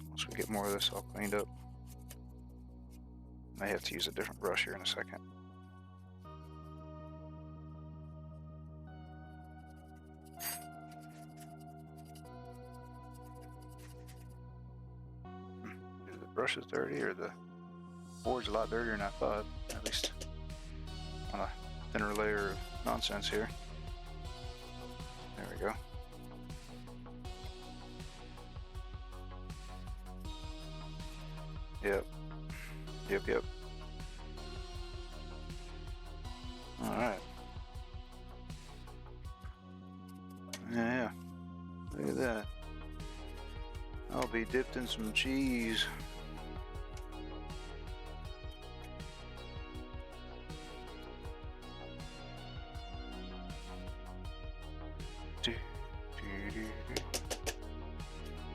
once we get more of this all cleaned up. May have to use a different brush here in a second. Is the brush is dirty, or the board's a lot dirtier than I thought, at least on a thinner layer of nonsense here. There we go. Yep. Yep. Alright. Yeah. Look at that. I'll be dipped in some cheese.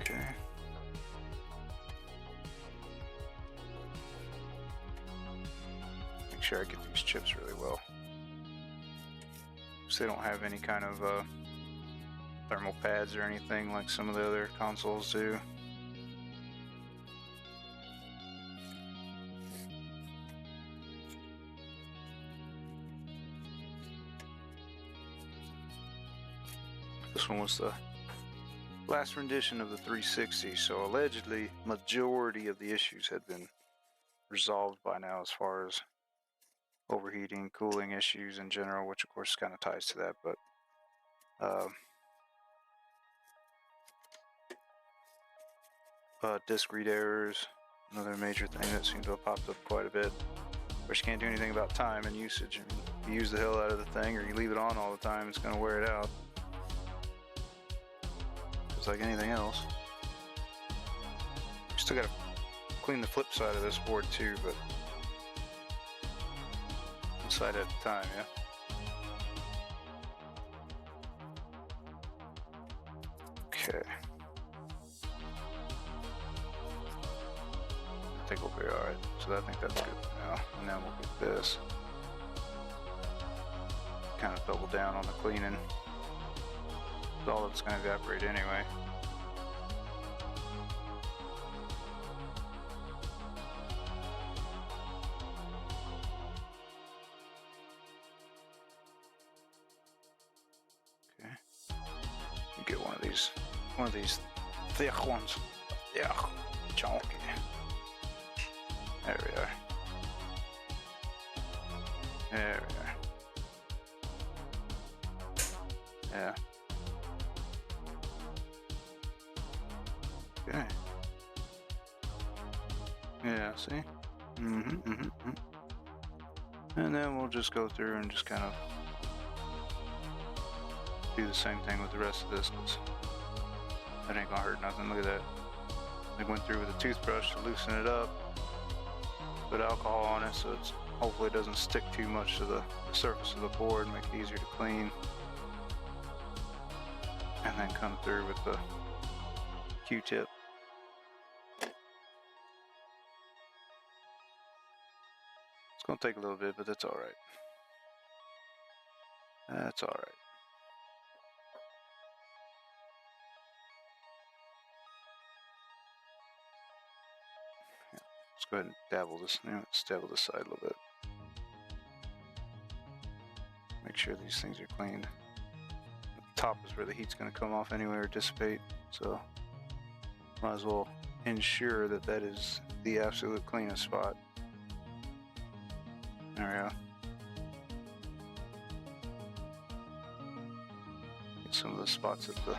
Okay. Make sure I get these chips really well. So they don't have any kind of thermal pads or anything like some of the other consoles do. This one was the last rendition of the 360, so allegedly majority of the issues had been resolved by now as far as overheating, cooling issues in general, which of course kind of ties to that, but disk read errors, another major thing that seems to have popped up quite a bit. Of course, you can't do anything about time and usage. I mean, if you use the hell out of the thing or you leave it on all the time, it's going to wear it out. Just like anything else. You still got to clean the flip side of this board too, but one side at a time, yeah. Okay. I think we'll be alright. So I think that's good for now. And then we'll get this. Kind of double down on the cleaning. All of it's going to evaporate anyway. Okay. Get one of these thick ones. Yeah, chunky. There we are. There we are. Yeah. Okay. Yeah, see? And then we'll just go through and just kind of do the same thing with the rest of this, because that ain't gonna hurt nothing. Look at that. They went through with a toothbrush to loosen it up, put alcohol on it so it's hopefully it doesn't stick too much to the surface of the board, make it easier to clean. And then come through with the Q-tip. It's gonna take a little bit, but that's all right. That's all right. Yeah, let's go ahead and dabble this. Let's dabble this side a little bit. Make sure these things are cleaned. top is where the heat's going to come off anyway or dissipate, so might as well ensure that that is the absolute cleanest spot. There we go. Get some of the spots that the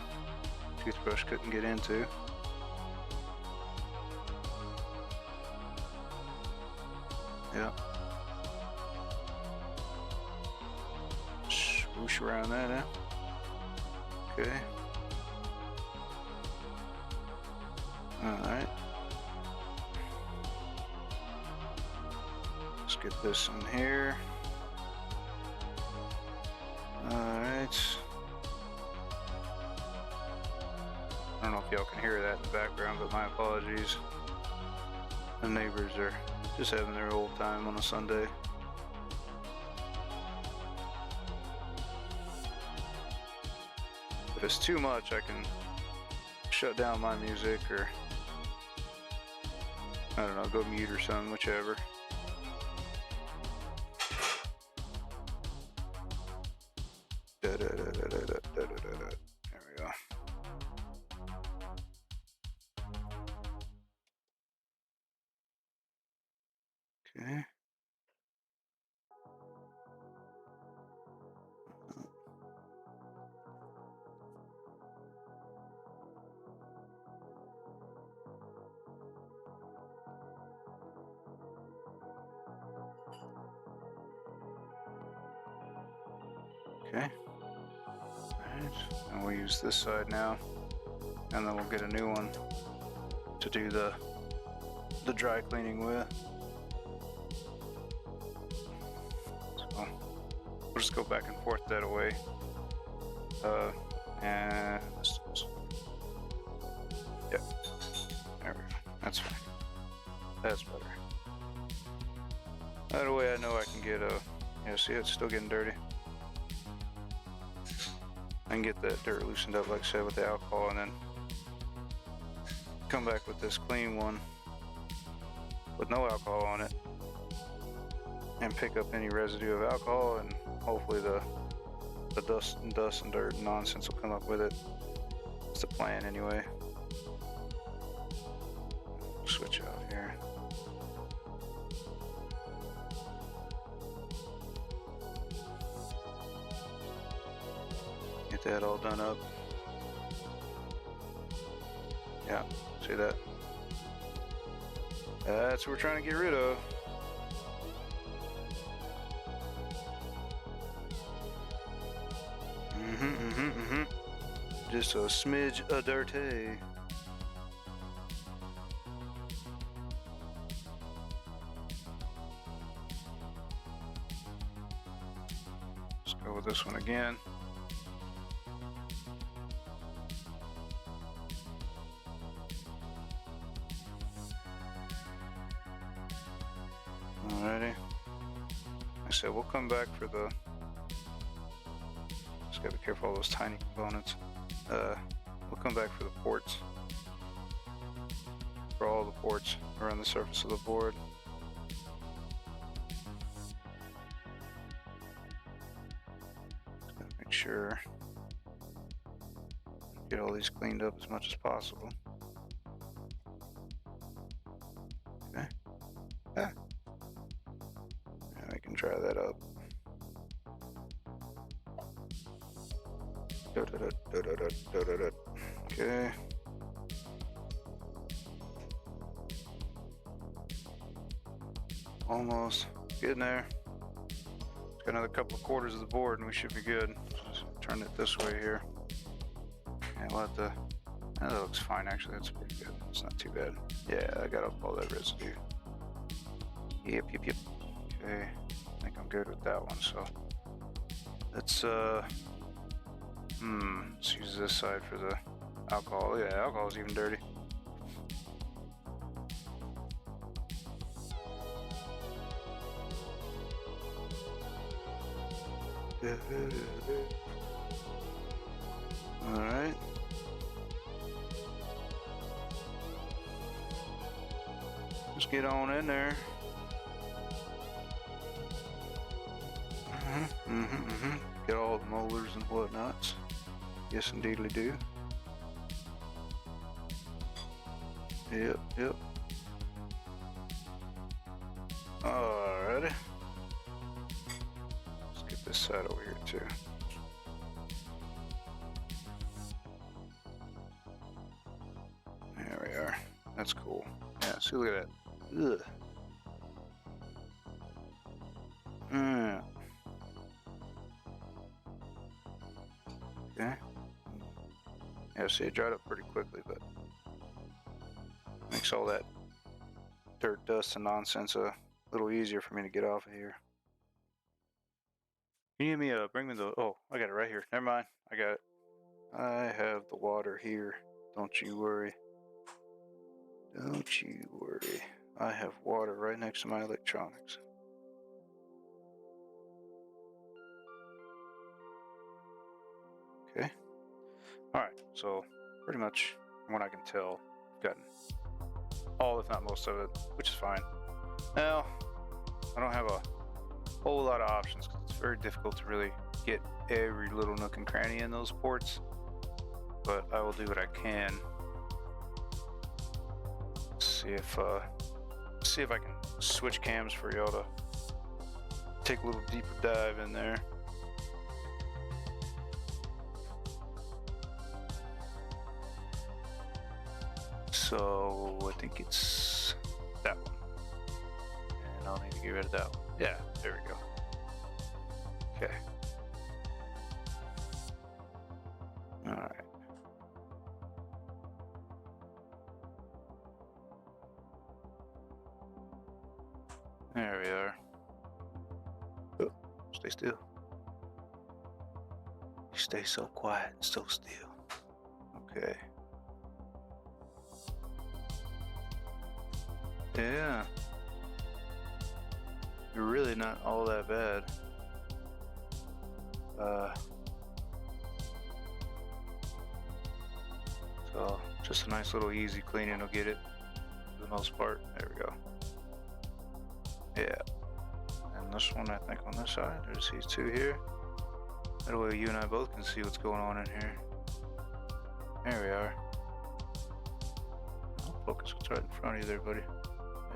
toothbrush couldn't get into. Yeah. Swoosh around that, eh? Okay. Alright. Let's get this in here. Alright. I don't know if y'all can hear that in the background, but my apologies. The neighbors are just having their old time on a Sunday. If it's too much, I can shut down my music or, I don't know, go mute or something, whichever. There we go. Okay. Okay. Alright, and we'll use this side now, and then we'll get a new one to do the dry cleaning with. So we'll just go back and forth that away. And yeah, there we go. That's fine. That's better. That way I know I can get yeah, see, it's still getting dirty. I can get that dirt loosened up, like I said, with the alcohol, and then come back with this clean one with no alcohol on it and pick up any residue of alcohol, and hopefully the dust and dirt and nonsense will come up with it. That's the plan anyway. Switch out here. Get that all done up. Yeah, see that? That's what we're trying to get rid of. Just a smidge of dirty. Let's go with this one again. Alrighty. Like I said, we'll come back for the. Just gotta be careful of those tiny components. We'll come back for the ports. For all the ports around the surface of the board. Just gotta make sure get all these cleaned up as much as possible. Okay. Yeah. I can dry that up. Okay. Almost getting there. Got another couple of quarters of the board and we should be good. Just turn it this way here. And let the. That looks fine actually. That's pretty good. It's not too bad. Yeah, I got up all that residue. Yep. Okay. I think I'm good with that one. So let's let's use this side for the alcohol. Yeah, alcohol's even dirty. All right. Let's get on in there. Get all the molars and whatnots. Yes, indeedly do. Yep, yep. Alrighty. Let's get this side over here too. There we are. That's cool. Yeah, see, look at that. Ugh. Okay. Yeah, see, it dried up pretty quickly, but makes all that dirt, dust, and nonsense a little easier for me to get off of here. Can you need me bring me the? Oh, I got it right here. Never mind, I got it. I have the water here. Don't you worry. Don't you worry. I have water right next to my electronics. Okay. Alright, so pretty much from what I can tell, I've gotten all, if not most of it, which is fine. Now, I don't have a whole lot of options because it's very difficult to really get every little nook and cranny in those ports, but I will do what I can. See if I can switch cams for y'all to take a little deeper dive in there. So I think it's that one, and I'll need to get rid of that one. Yeah, there we go. Okay. All right. There we are. Oh, stay still. You stay so quiet and so still. Okay. Yeah. You're really not all that bad. So just a nice little easy cleaning will get it for the most part. There we go. Yeah. And this one, I think on this side, there's these two here. That way you and I both can see what's going on in here. There we are. I'll focus what's right in front of you there, buddy.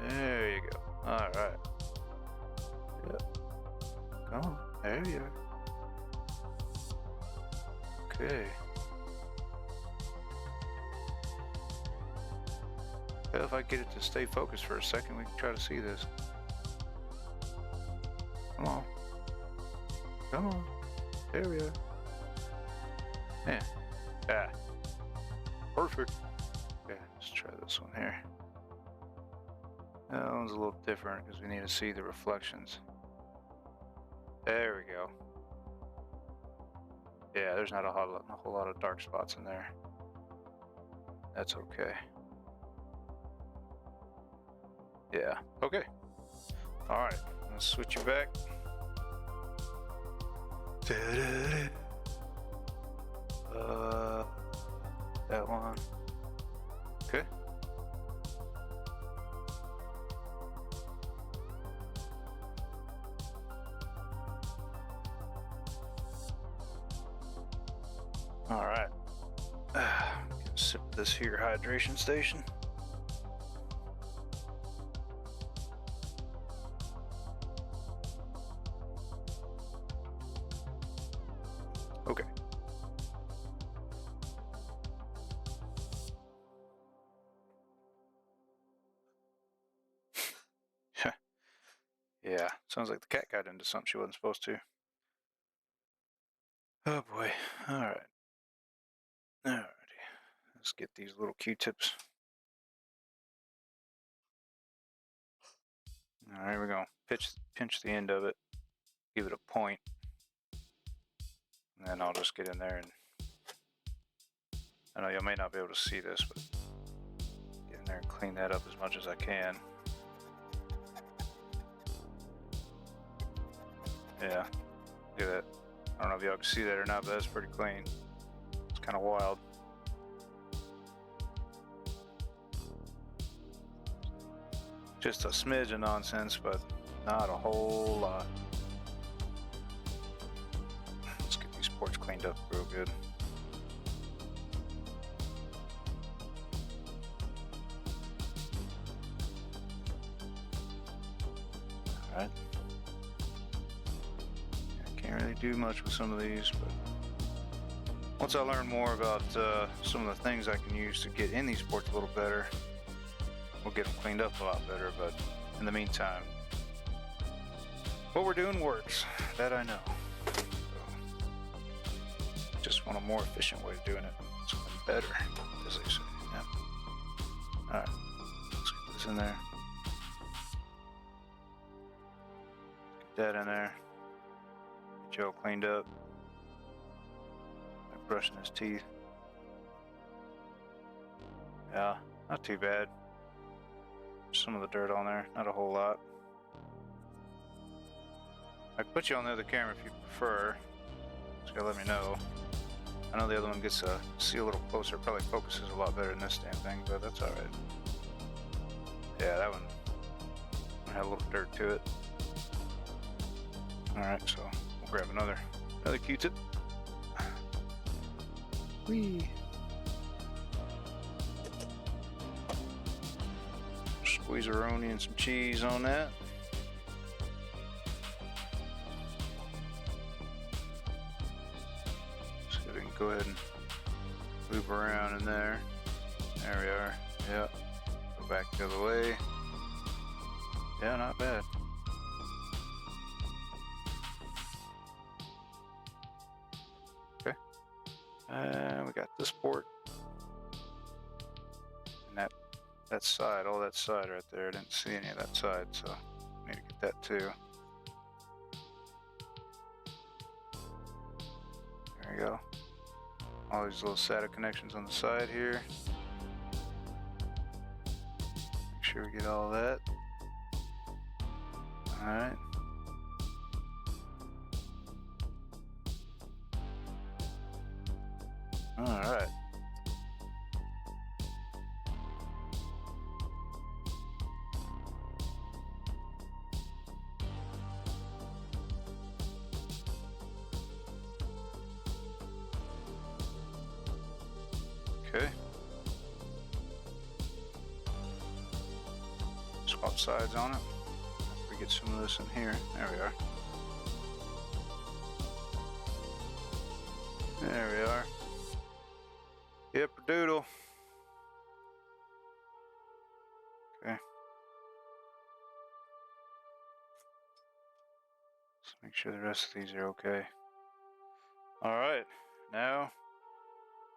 There you go. Alright. Yep. Come on. There you are. Okay. Well, if I get it to stay focused for a second, we can try to see this. Come on. Come on. There we are. Yeah. Ah. Perfect. Okay, let's try this one here. That one's a little different because we need to see the reflections. There we go. Yeah, there's not a whole lot of dark spots in there. That's okay. Yeah, okay. Alright, let's switch you back. That one. Okay. All right. Sip this here hydration station. Okay. Yeah, sounds like the cat got into something she wasn't supposed to. Oh boy. All right. Alrighty. Let's get these little Q-tips. All right, we're gonna pinch the end of it, give it a point, and then I'll just get in there and I know you may not be able to see this, but get in there and clean that up as much as I can. Yeah, look at that. I don't know if y'all can see that or not, but that's pretty clean. It's kind of wild. Just a smidge of nonsense, but not a whole lot. Let's get these ports cleaned up real good. Alright. I can't really do much with some of these, but once I learn more about some of the things I can use to get in these ports a little better, we'll get them cleaned up a lot better. But in the meantime, what we're doing works. That I know. So, just want a more efficient way of doing it. Something better, as they say. Yeah. Alright. Let's get this in there. Get that in there. Get Joe cleaned up. Brushing his teeth. Yeah, not too bad. Some of the dirt on there, not a whole lot. I can put you on the other camera if you prefer. Just gotta let me know. I know the other one gets to see a little closer. Probably focuses a lot better than this damn thing, but that's alright. Yeah, that one had a little dirt to it. Alright, so we'll grab another Q-tip. Whee. Squeeze-a-roni and some cheese on that. So we can go ahead and loop around in there. There we are. Yep. Go back the other way. Yeah, not bad. And we got this port. And that side, all that side right there. I didn't see any of that side, so need to get that too. There we go. All these little SATA connections on the side here. Make sure we get all that. Alright. Alright. Okay. Swap sides on it. We get some of this in here. There we are. There we are. Yip-a-doodle. Okay. Let's make sure the rest of these are okay. Alright, now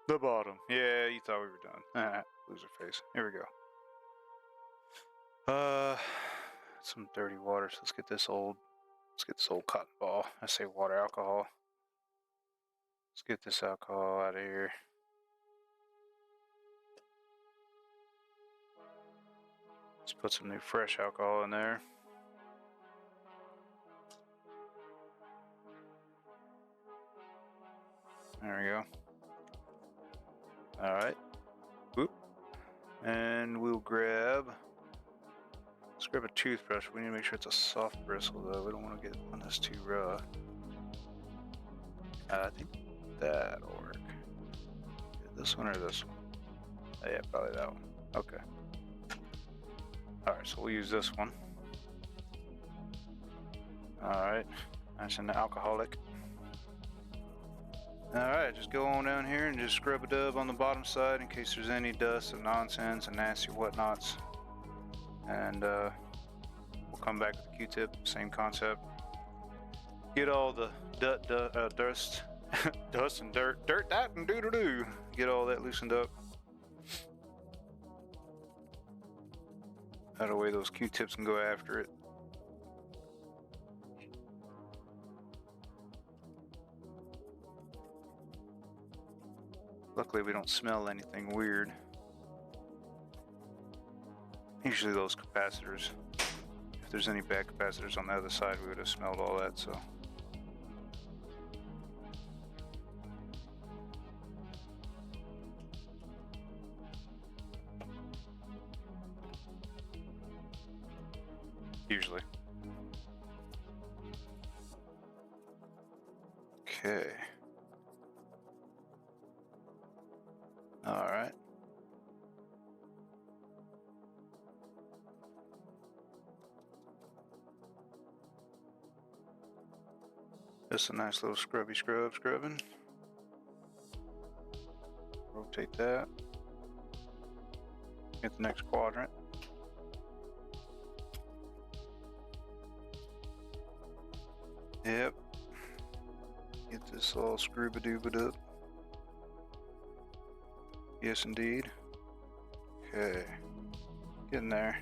the bottom. Yeah, you thought we were done. Loser face. Here we go. Some dirty water, so let's get this old cotton ball. I say water, alcohol. Let's get this alcohol out of here. Let's put some new fresh alcohol in there. There we go. Alright. Whoop. And we'll grab... Let's grab a toothbrush. We need to make sure it's a soft bristle though. We don't want to get one that's too rough. I think that'll work. This one or this one? Yeah, probably that one. Okay. Alright, so we'll use this one. Alright, nice and alcoholic. Alright, just go on down here and just scrub a dub on the bottom side in case there's any dust and nonsense and nasty whatnots. And we'll come back with the Q-tip, same concept. Get all the dust, dust and dirt, that and doo-doo-doo. Get all that loosened up. That way those Q-tips can go after it. Luckily we don't smell anything weird. Usually those capacitors, if there's any bad capacitors on the other side, we would have smelled all that, so. Usually. Okay. All right. Just a nice little scrubbing. Rotate that. Get the next quadrant. Yep. Get this all scrooba-dooba up. Yes, indeed. Okay. Getting there.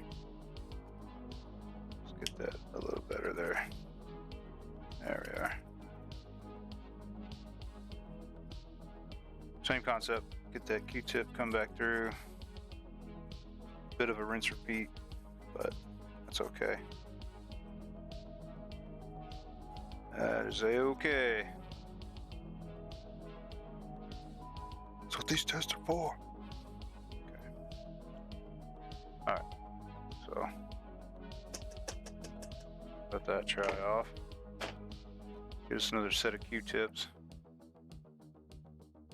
Let's get that a little better there. There we are. Same concept. Get that Q-tip, come back through. Bit of a rinse repeat, but that's okay. That is a-okay. That's what these tests are for. Okay. Alright. So let that dry off. Get us another set of Q-tips.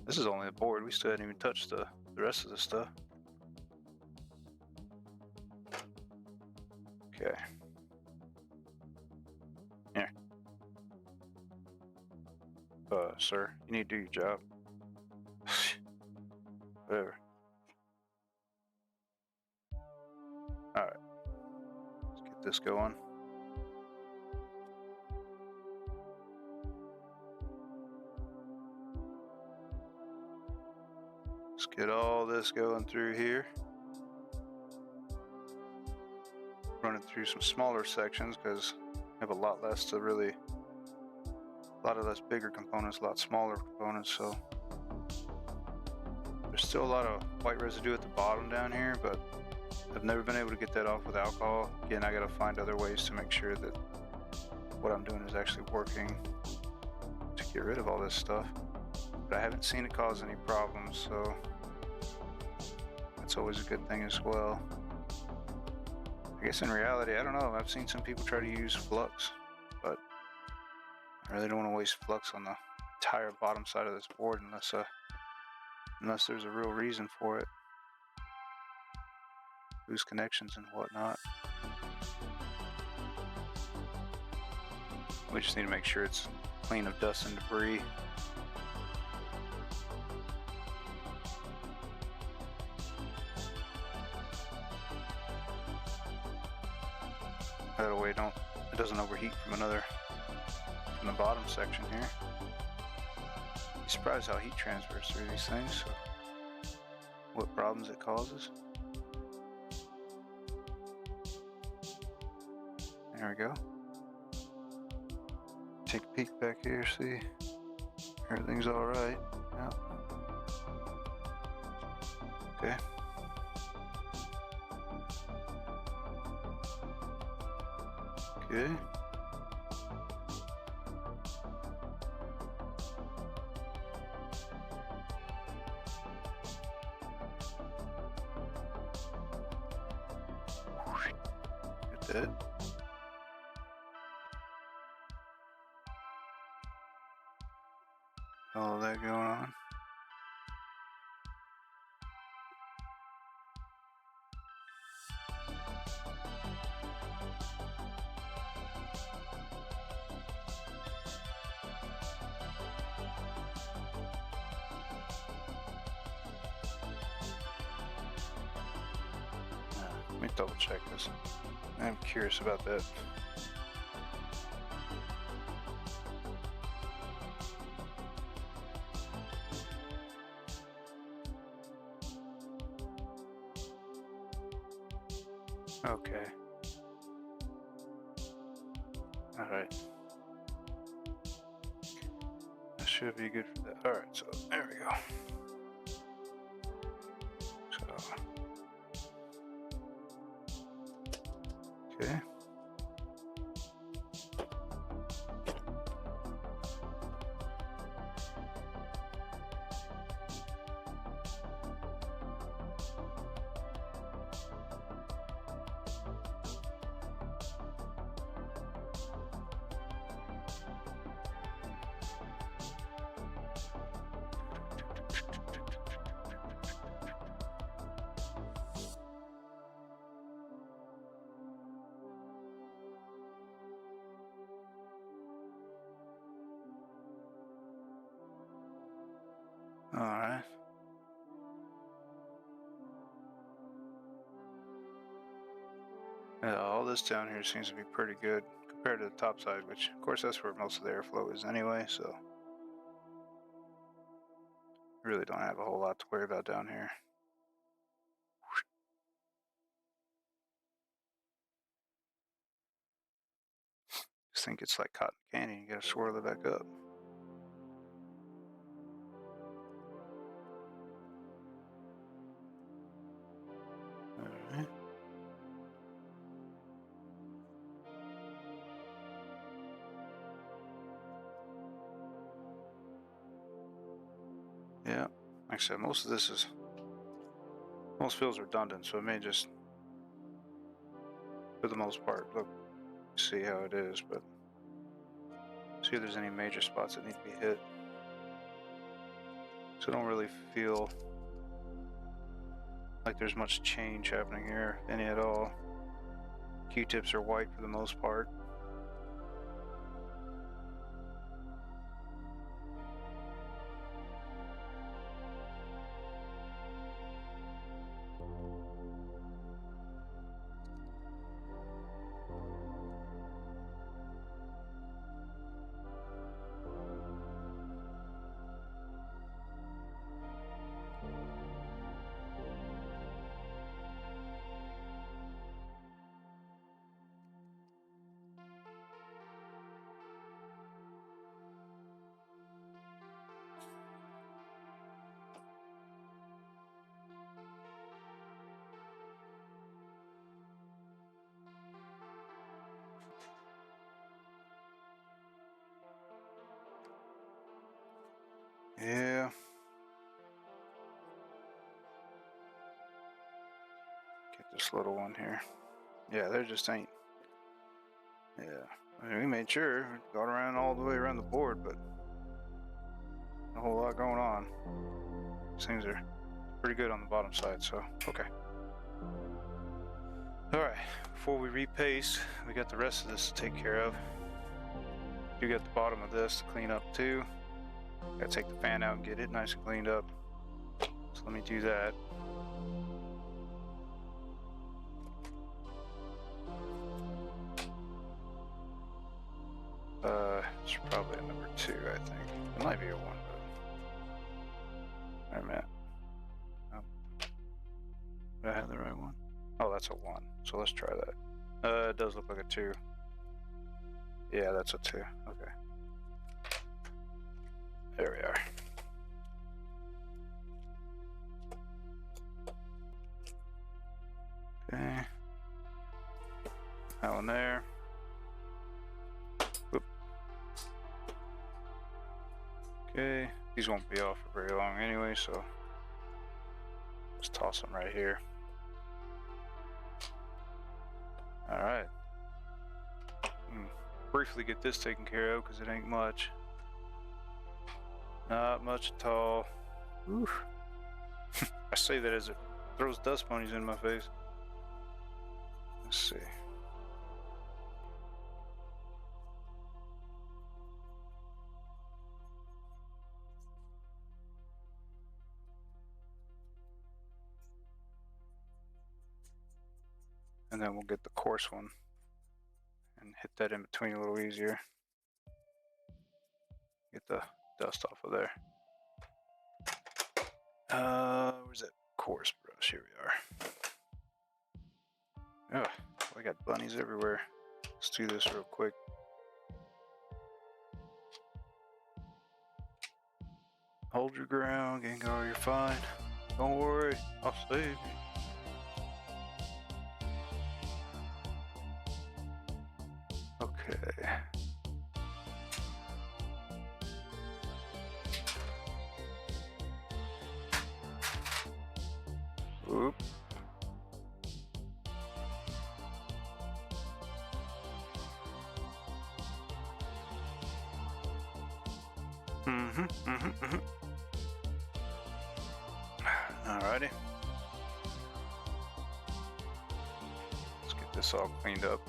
This is only the board. We still hadn't even touched the rest of the stuff. Okay. Here. Sir, you need to do your job. Whatever. Alright. Let's get this going. Let's get all this going through here. Running through some smaller sections because I have a lot less to really, a lot of less bigger components, a lot smaller components, so there's still a lot of white residue at the bottom down here, but I've never been able to get that off with alcohol. Again, I gotta find other ways to make sure that what I'm doing is actually working to get rid of all this stuff. But I haven't seen it cause any problems, so that's always a good thing as well. I guess in reality, I don't know. I've seen some people try to use flux, but I really don't want to waste flux on the entire bottom side of this board unless there's a real reason for it. Loose connections and whatnot. We just need to make sure it's clean of dust and debris. That way it doesn't overheat from the bottom section here. You're surprised how heat transfers through these things, so what problems it causes. There we go. Take a peek back here, see everything's all right. Yep. Okay. Okay. Get that. All that going on. Let me double check this. I'm curious about that. Okay. All right. That should be good for that. All right, so there we go. So, okay. All this down here seems to be pretty good compared to the top side, which of course that's where most of the airflow is anyway, so really don't have a whole lot to worry about down here. Just think it's like cotton candy, you gotta swirl it back up. Alright. Yeah, like I said, most of this feels redundant, so it may just, for the most part, look, see how it is, but see if there's any major spots that need to be hit. So I don't really feel like there's much change happening here, any at all. Q-tips are white for the most part. Yeah. Get this little one here. Yeah, there just ain't. Yeah. I mean, we made sure, got around all the way around the board, but a whole lot going on. These things are pretty good on the bottom side, so okay. Alright, before we repaste, we got the rest of this to take care of. You got the bottom of this to clean up too. Gotta take the fan out and get it nice and cleaned up. So let me do that. It's probably a number 2, I think. It might be a 1, but wait a minute. Did I have the right one? Oh, that's a 1. So let's try that. It does look like a 2. Yeah, that's a 2. Okay. There we are. Okay. That one there. Whoop. Okay. These won't be off for very long anyway, so just toss them right here. Alright. Briefly get this taken care of because it ain't much. Not much at all. Oof. I say that as it throws dust bunnies in my face. Let's see. And then we'll get the coarse one and hit that in between a little easier. Get the dust off of there. Where's that coarse brush? Here we are. Oh, we got bunnies everywhere. Let's do this real quick. Hold your ground, Gengar, you're fine. Don't worry, I'll save you. Okay. Oop. Alrighty. Let's get this all cleaned up.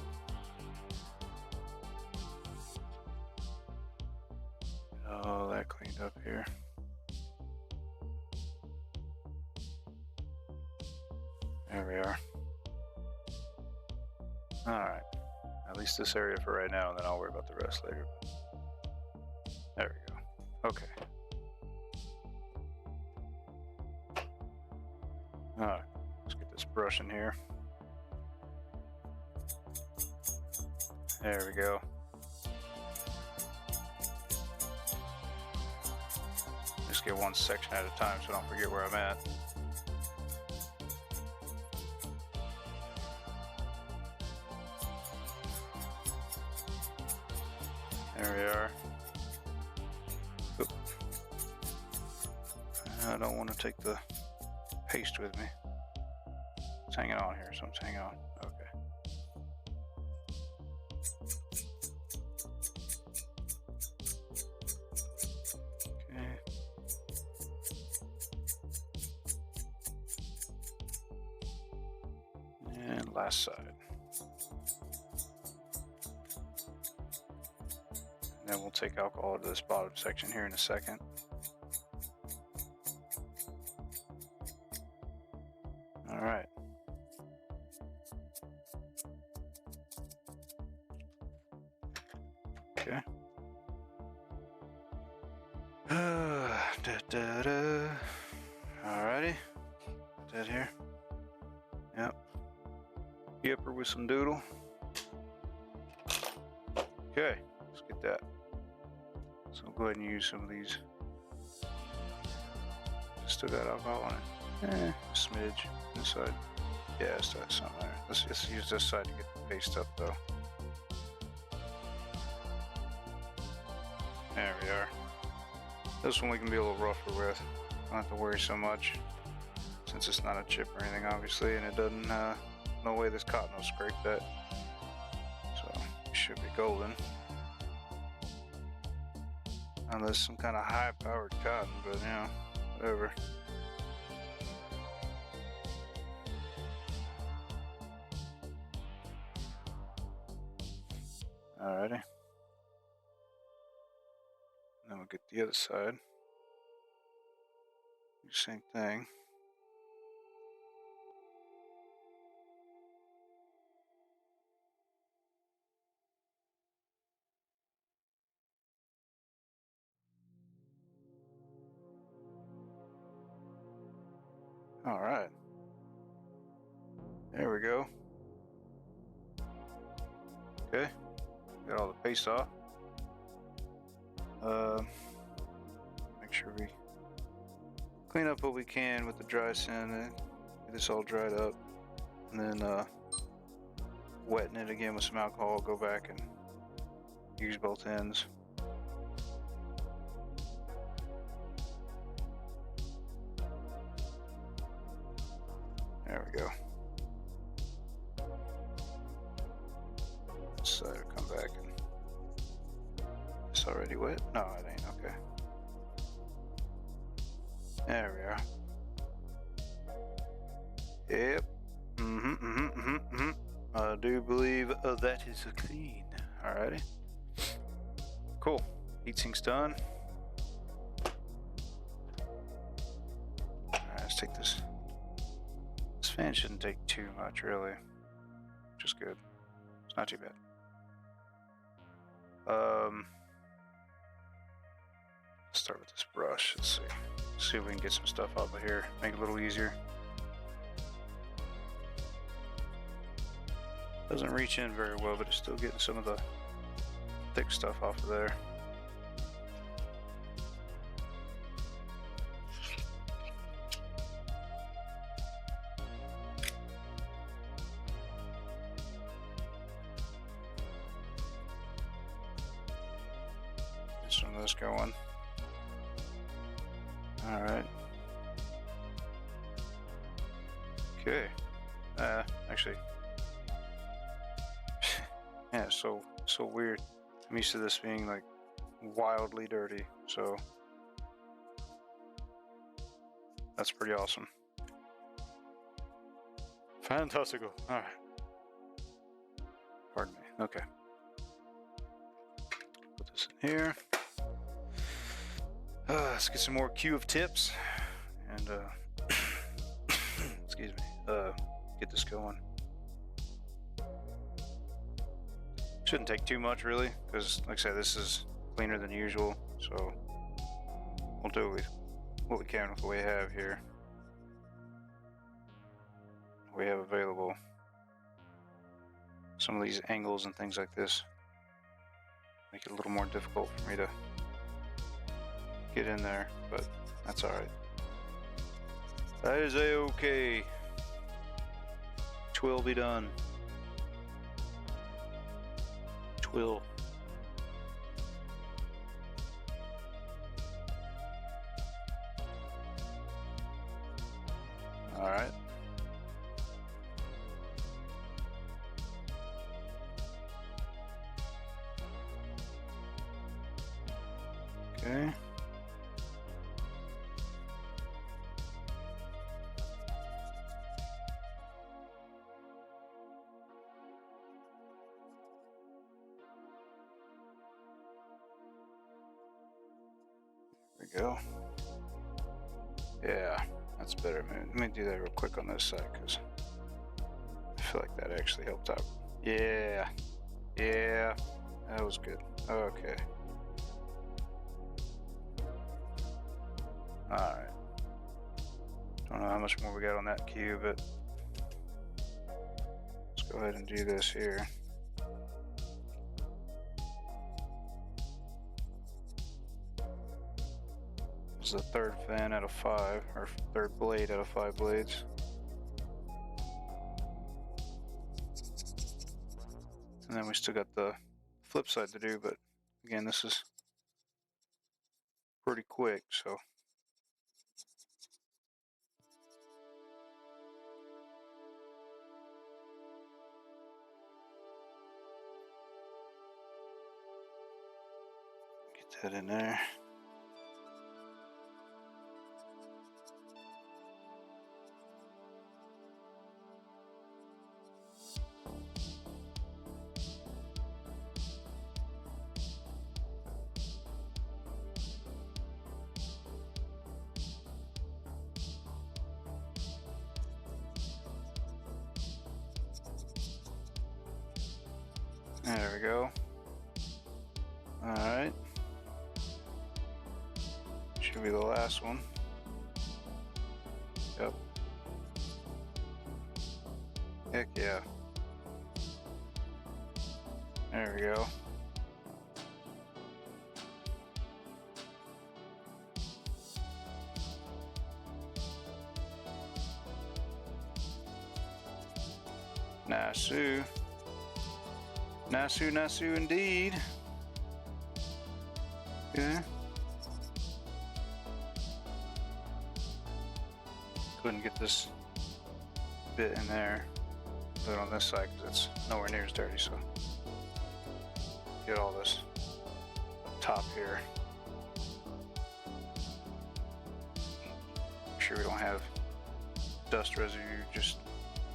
Get all that cleaned up here. There we are. Alright. At least this area for right now, and then I'll worry about the rest later. There we go. Okay. Alright. Let's get this brush in here. There we go. Just get one section at a time so I don't forget where I'm at. There we are. Oop. I don't want to take the paste with me. It's hanging on here, so I'm just hanging on. Okay. And last side. And then we'll take alcohol to this bottom section here in a second. All right. Okay. Alrighty. Is that here? Yep. Yipper with some doodle. Okay, let's get that. So I'll go ahead and use some of these. Still got alcohol on it. Smidge this side. Yeah, it's got some there. Let's just use this side to get the paste up though. There we are. This one we can be a little rougher with. Don't have to worry so much. Since it's not a chip or anything, obviously, and it doesn't, no way this cotton will scrape that. So, it should be golden. Unless some kind of high-powered cotton, but, you know, whatever. Alrighty. Then we'll get the other side. Same thing. All right. There we go. Okay. Got all the paste off. Make sure we clean up what we can with the dry sand and get this all dried up. And then wetten it again with some alcohol. Go back and use both ends. There we go. This side will come back and it's already wet? No, it ain't. Okay. There we are. Yep. I do believe that is clean. Alrighty. Cool. Heatsink's done. Alright, let's take this. This fan shouldn't take too much, really. Which is good. It's not too bad. Let's start with this brush. Let's see. See if we can get some stuff out of here. Make it a little easier. Doesn't reach in very well, but it's still getting some of the thick stuff off of there. Get some of this going. All right. Okay. Actually, yeah, so weird. I'm used to this being like wildly dirty, so that's pretty awesome. Fantastical. All right. Pardon me. Okay. Put this in here. Let's get some more queue of tips and excuse me, get this going. Shouldn't take too much really, because like I said, this is cleaner than usual, so we'll do what we can with what we have here. We have available. Some of these angles and things like this make it a little more difficult for me to get in there, but that's alright. That is a-okay. Twill be done. Twill. Alright. Okay. There we go. Yeah, that's better. Let me do that real quick on this side because I feel like that actually helped out. Yeah, yeah, that was good. Okay. Alright. Don't know how much more we got on that cube, but let's go ahead and do this here. This is the third fan out of 5, or third blade out of 5 blades. And then we still got the flip side to do, but again, this is pretty quick, so. Get that in there. There we go. Alright. Should be the last one. Yep. Heck yeah. There we go. Nasu. Nasu, Nasu indeed. Okay. Couldn't get this bit in there. Put it on this side because it's nowhere near as dirty, so get all this up top here. Make sure we don't have dust residue just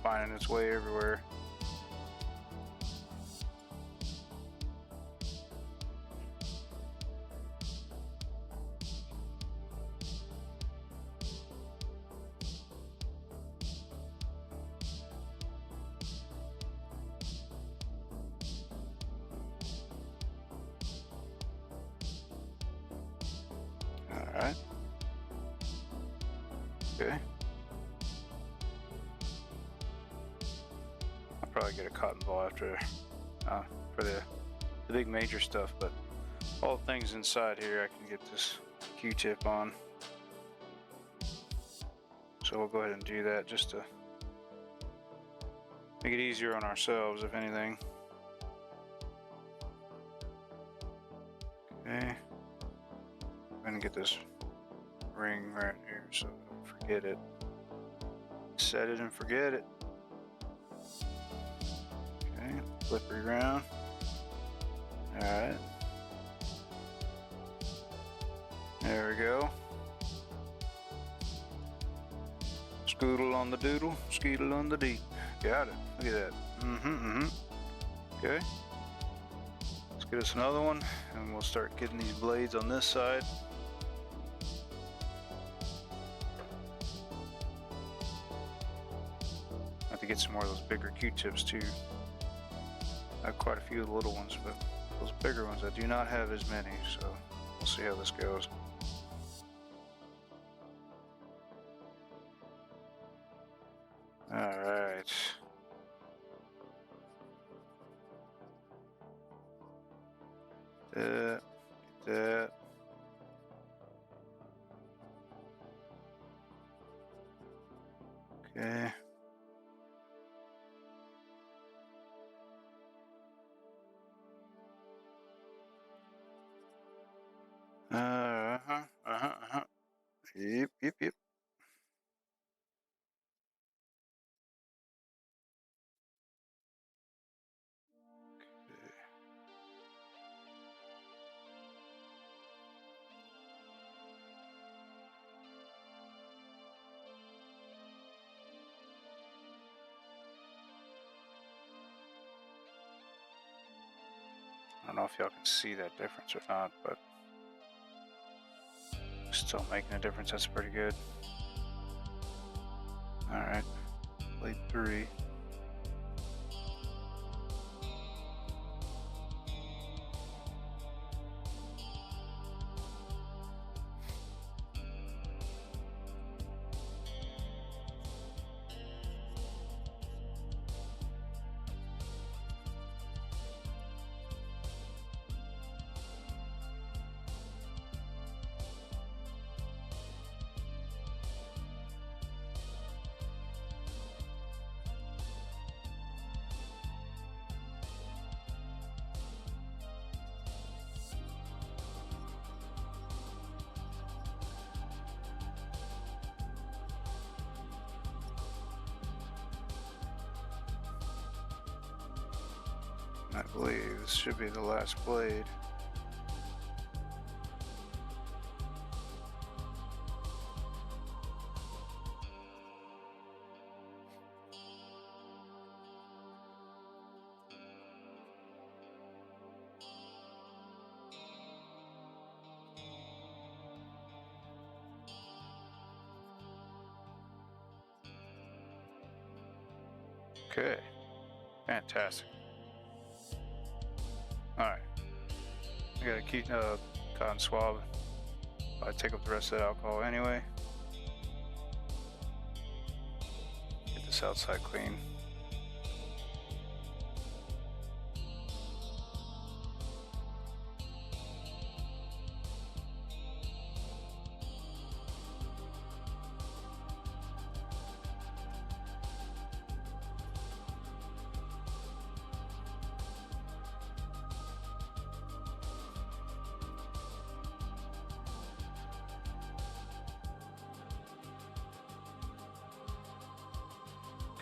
finding its way everywhere. Alright. Okay. I'll probably get a cotton ball after for the big major stuff, but all things inside here I can get this Q-tip on. So we'll go ahead and do that just to make it easier on ourselves, if anything. Okay. I'm gonna get this ring right here so I don't forget it. Set it and forget it. Okay, slippery round. Alright. There we go. Scoodle on the doodle, skeedle on the dee. Got it. Look at that. Okay. Let's get us another one and we'll start getting these blades on this side. I have to get some more of those bigger Q-tips too. I have quite a few of the little ones, but those bigger ones I do not have as many, so we'll see how this goes. Alright. That. Okay. Yep. I don't know if y'all can see that difference or not, but still making a difference. That's pretty good. All right, blade 3. I believe this should be the last blade. Okay, fantastic. All right, I gotta keep cotton swab. I take up the rest of that alcohol anyway. Get this outside clean.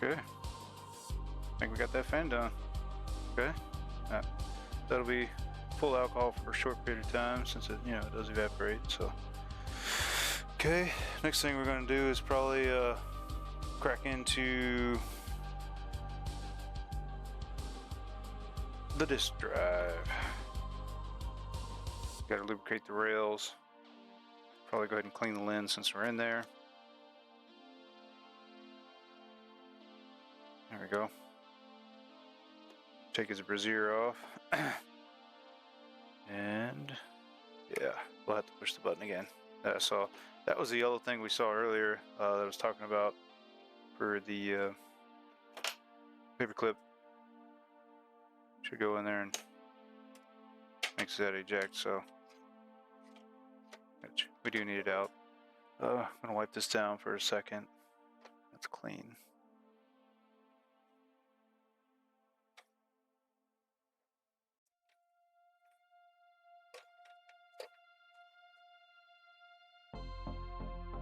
Okay, I think we got that fan done. Okay, that'll be full alcohol for a short period of time since it, it does evaporate. So, okay, next thing we're gonna do is probably crack into the disk drive. Got to lubricate the rails. Probably go ahead and clean the lens since we're in there. There we go. Take his brassiere off. And yeah, we'll have to push the button again. That I saw. That was the yellow thing we saw earlier that I was talking about for the paper clip. Should go in there and makes that eject, so we do need it out. I'm gonna wipe this down for a second. That's clean.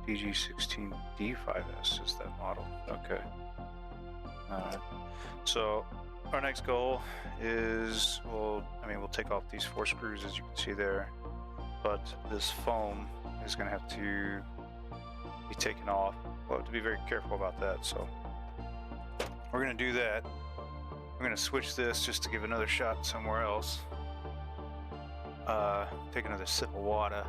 DG16D5S is that model. Okay. Alright. So our next goal is, we'll take off these 4 screws as you can see there, but this foam is going to have to be taken off. We'll have to be very careful about that. So we're going to do that. We're going to switch this just to give another shot somewhere else. Take another sip of water.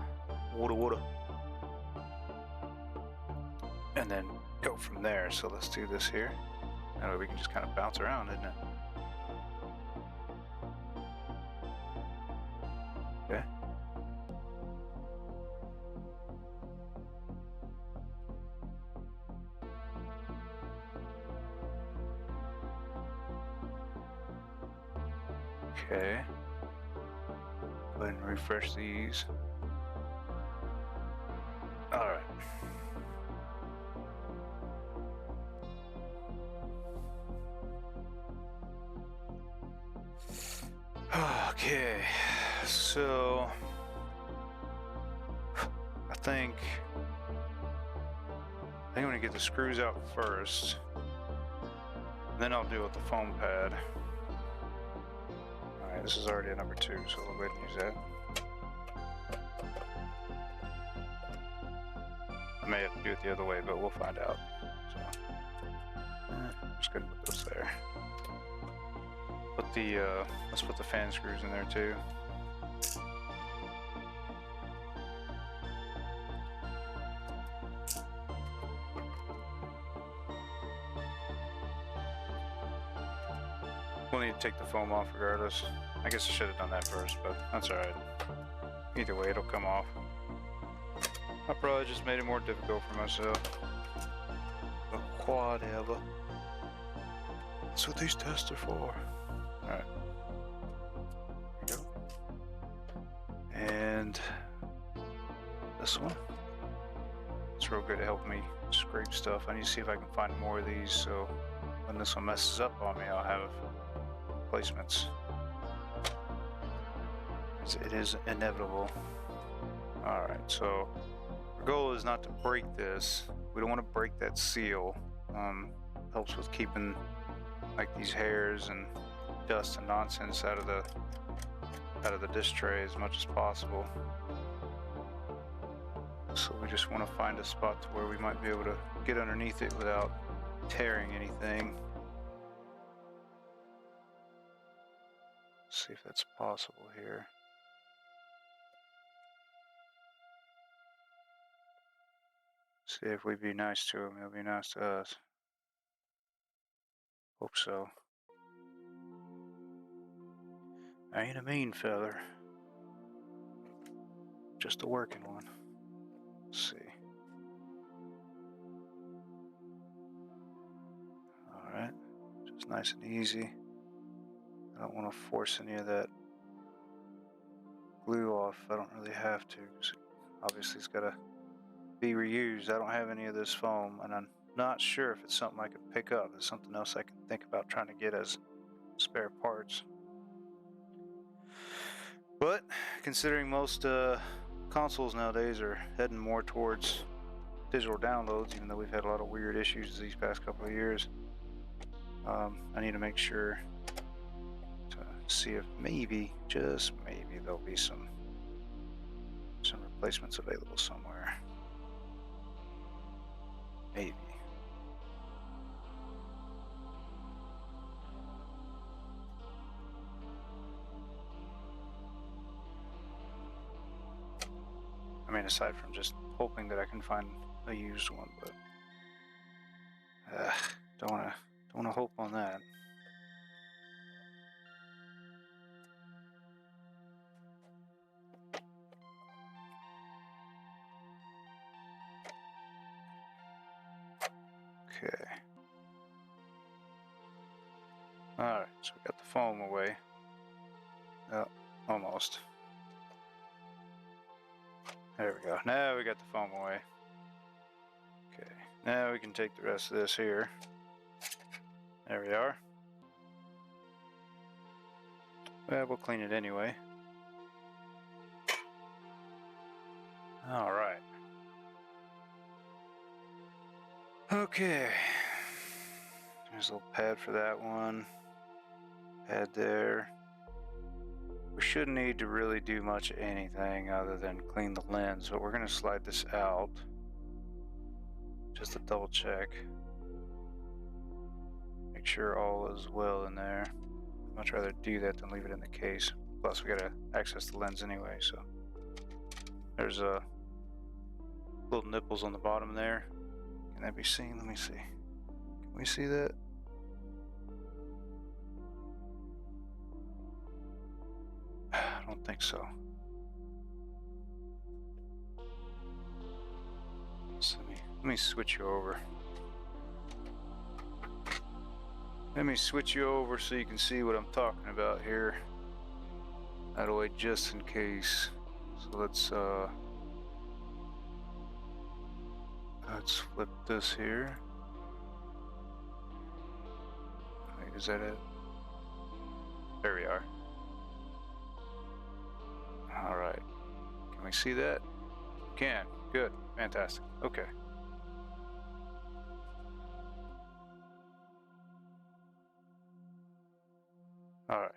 And then go from there. So let's do this here. That way we can just kind of bounce around, isn't it? Okay. Go ahead and refresh these. Alright. Okay, so I think I'm gonna get the screws out first, then I'll deal with the foam pad. Alright, this is already a number 2, so we'll go ahead and use that. I may have to do it the other way, but we'll find out. So, just gonna put this there. Put the let's put the fan screws in there too. We'll need to take the foam off regardless. I guess I should have done that first, but that's alright. Either way, it'll come off. I probably just made it more difficult for myself. But whatever. That's what these tests are for. Alright. There we go. And this one. It's real good at helping me scrape stuff. I need to see if I can find more of these so when this one messes up on me, I'll have replacements. It is inevitable. Alright, so our goal is not to break this. We don't want to break that seal. Helps with keeping like these hairs and dust and nonsense out of the dish tray as much as possible. So we just want to find a spot to where we might be able to get underneath it without tearing anything. See if that's possible here. See if we be nice to him, he'll be nice to us. Hope so. I ain't a mean feller. Just a working one. Let's see. Alright. Just nice and easy. I don't want to force any of that glue off. I don't really have to, because obviously it's got to be reused. I don't have any of this foam, and I'm not sure if it's something I could pick up. It's something else I can think about trying to get as spare parts. But considering most consoles nowadays are heading more towards digital downloads, even though we've had a lot of weird issues these past couple of years, I need to make sure to see if maybe, just maybe, there'll be some replacements available somewhere. Maybe. I mean, aside from just hoping that I can find a used one, but don't wanna hope on that. Okay. Alright, so we got the foam away. Oh, almost. There we go. Now we got the foam away. Okay. Now we can take the rest of this here. There we are. Well, we'll clean it anyway. Alright. Okay. There's a little pad for that one. Pad there. We shouldn't need to really do much anything other than clean the lens, but we're going to slide this out just to double check. Make sure all is well in there. I'd much rather do that than leave it in the case. Plus we got to access the lens anyway, so. There's little nipples on the bottom there. Can that be seen? Let me see. Can we see that? I don't think so. So let me switch you over. Let me switch you over so you can see what I'm talking about here. out of the way just in case. So let's flip this here. Wait, is that it? There we are. All right. Can we see that? Can. Good. Fantastic. Okay. All right.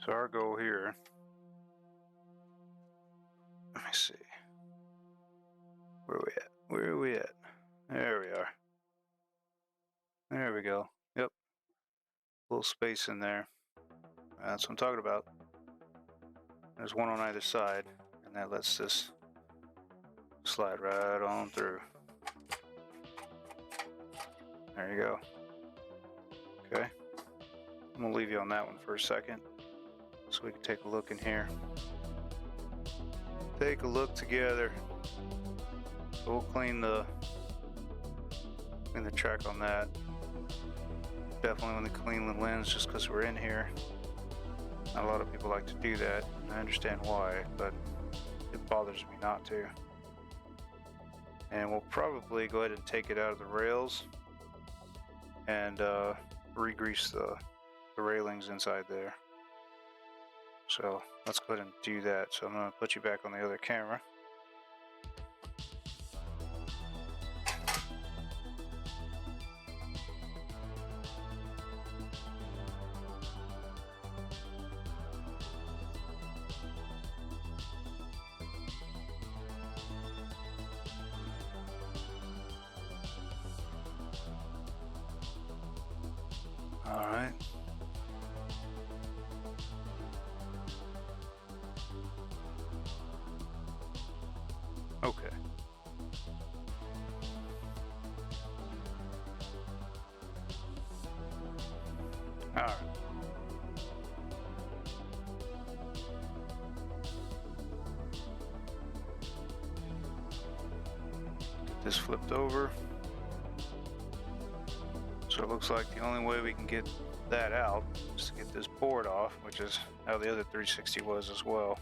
So our goal here, let me see. Where are we at? Where are we at? There we are. There we go. Yep. A little space in there. That's what I'm talking about. There's one on either side, and that lets this slide right on through. There you go. Okay. I'm gonna leave you on that one for a second so we can take a look in here. Take a look together. So we'll clean the track on that. Definitely want to clean the lens just because we're in here. Not a lot of people like to do that. I understand why, but it bothers me not to. And we'll probably go ahead and take it out of the rails and re-grease the railings inside there. So let's go ahead and do that. So I'm going to put you back on the other camera. All right. Okay. All right. Get this flipped over. So it looks like the only way we can get that out is to get this board off, which is how the other 360 was as well.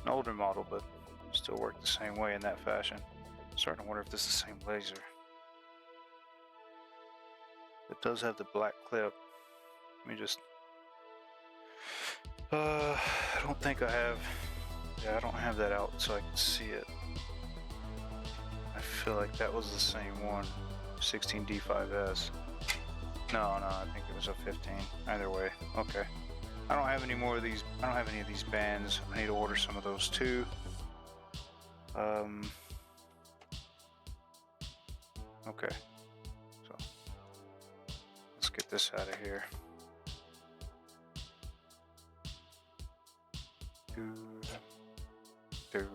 An older model, but still worked the same way in that fashion. I'm starting to wonder if this is the same laser. It does have the black clip. Let me just... I don't think I have... Yeah, I don't have that out so I can see it. I feel like that was the same one. 16D5S. No, I think it was a 15. Either way, okay. I don't have any more of these. I don't have any of these bands. I need to order some of those too. Okay. So let's get this out of here. Okay.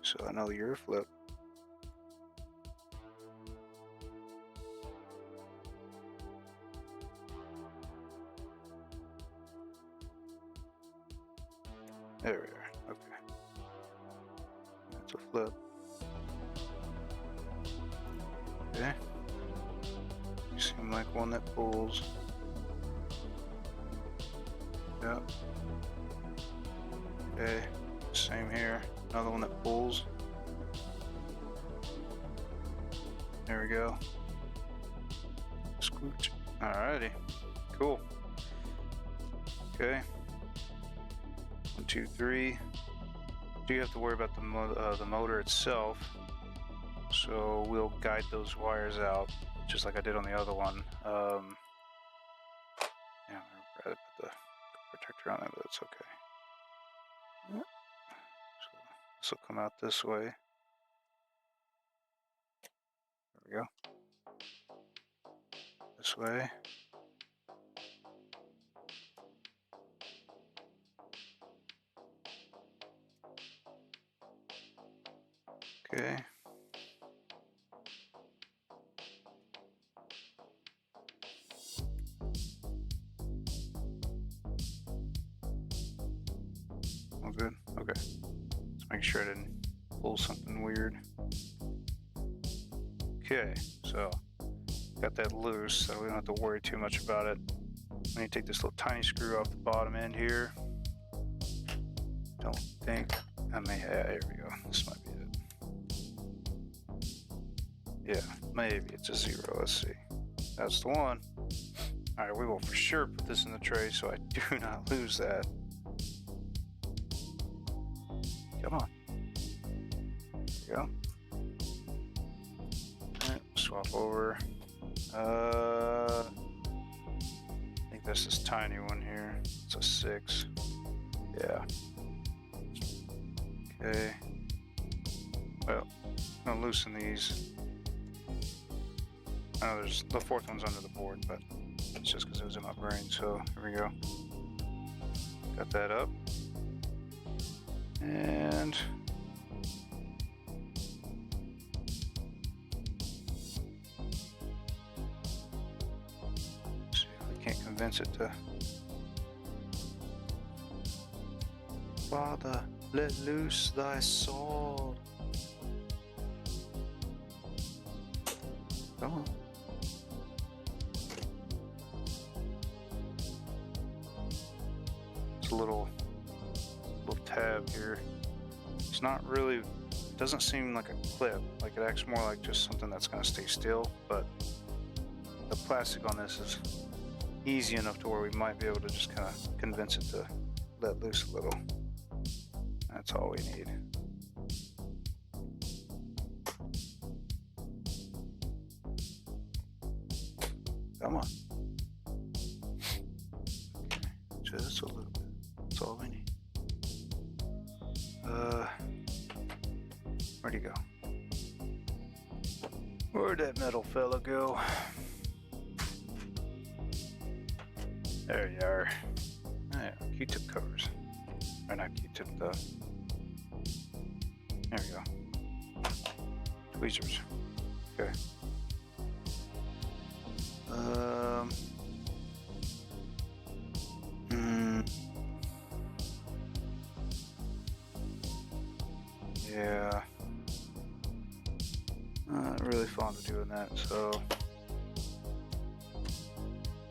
So another ear flip. There we are. Okay. That's a flip. Okay. You seem like one that pulls. Yep. Okay. Same here. Another one that pulls. There we go. Scooch. Alrighty. Cool. Okay. 1, 2, 3. Do you have to worry about the motor itself? So we'll guide those wires out, just like I did on the other one. Yeah, I'd rather put the protector on it, but it's okay. Yeah. So this will come out this way. There we go. This way. Okay. All good? Okay. Let's make sure I didn't pull something weird. Okay, so got that loose, so we don't have to worry too much about it. I need to take this little tiny screw off the bottom end here. Don't think I may have. Here we go. This might be it. Yeah, maybe it's a 0. Let's see. That's the one. All right, we will for sure put this in the tray so I do not lose that. Come on. There we go. All right, swap over. I think that's this tiny one here. It's a 6. Yeah. Okay. Well, I'm gonna loosen these. I know there's the 4th one's under the board, but it's just because it was in my brain. So here we go. Got that up. And see if we can't convince it to. Father, let loose thy sword. Come on. It's a little tab here. It's not really, doesn't seem like a clip. Like it acts more like just something that's going to stay still, but the plastic on this is easy enough to where we might be able to just kind of convince it to let loose a little. That's all we need. Come on. Okay, just a little bit. That's all we need. Where'd he go? Where'd that metal fella go? There you are. There, Q-tip covers. Or not Q-tip, there we go. Tweezers. Okay. Yeah. Not really fond of doing that, so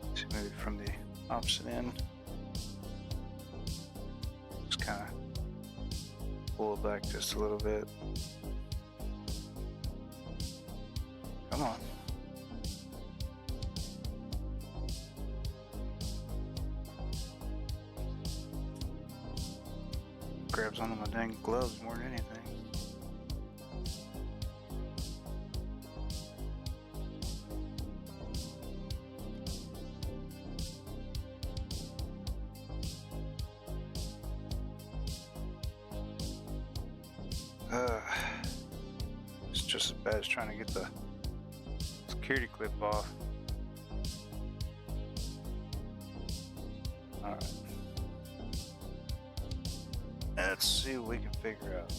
let's see, maybe from the opposite end. Just kind of pull it back just a little bit. Come on. Grabs onto my dang gloves more than anything. It's just as bad as trying to get the security clip off. Alright. Let's see what we can figure out.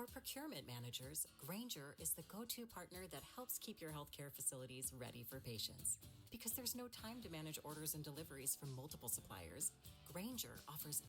For procurement managers, Grainger is the go-to partner that helps keep your healthcare facilities ready for patients. Because there's no time to manage orders and deliveries from multiple suppliers, Grainger offers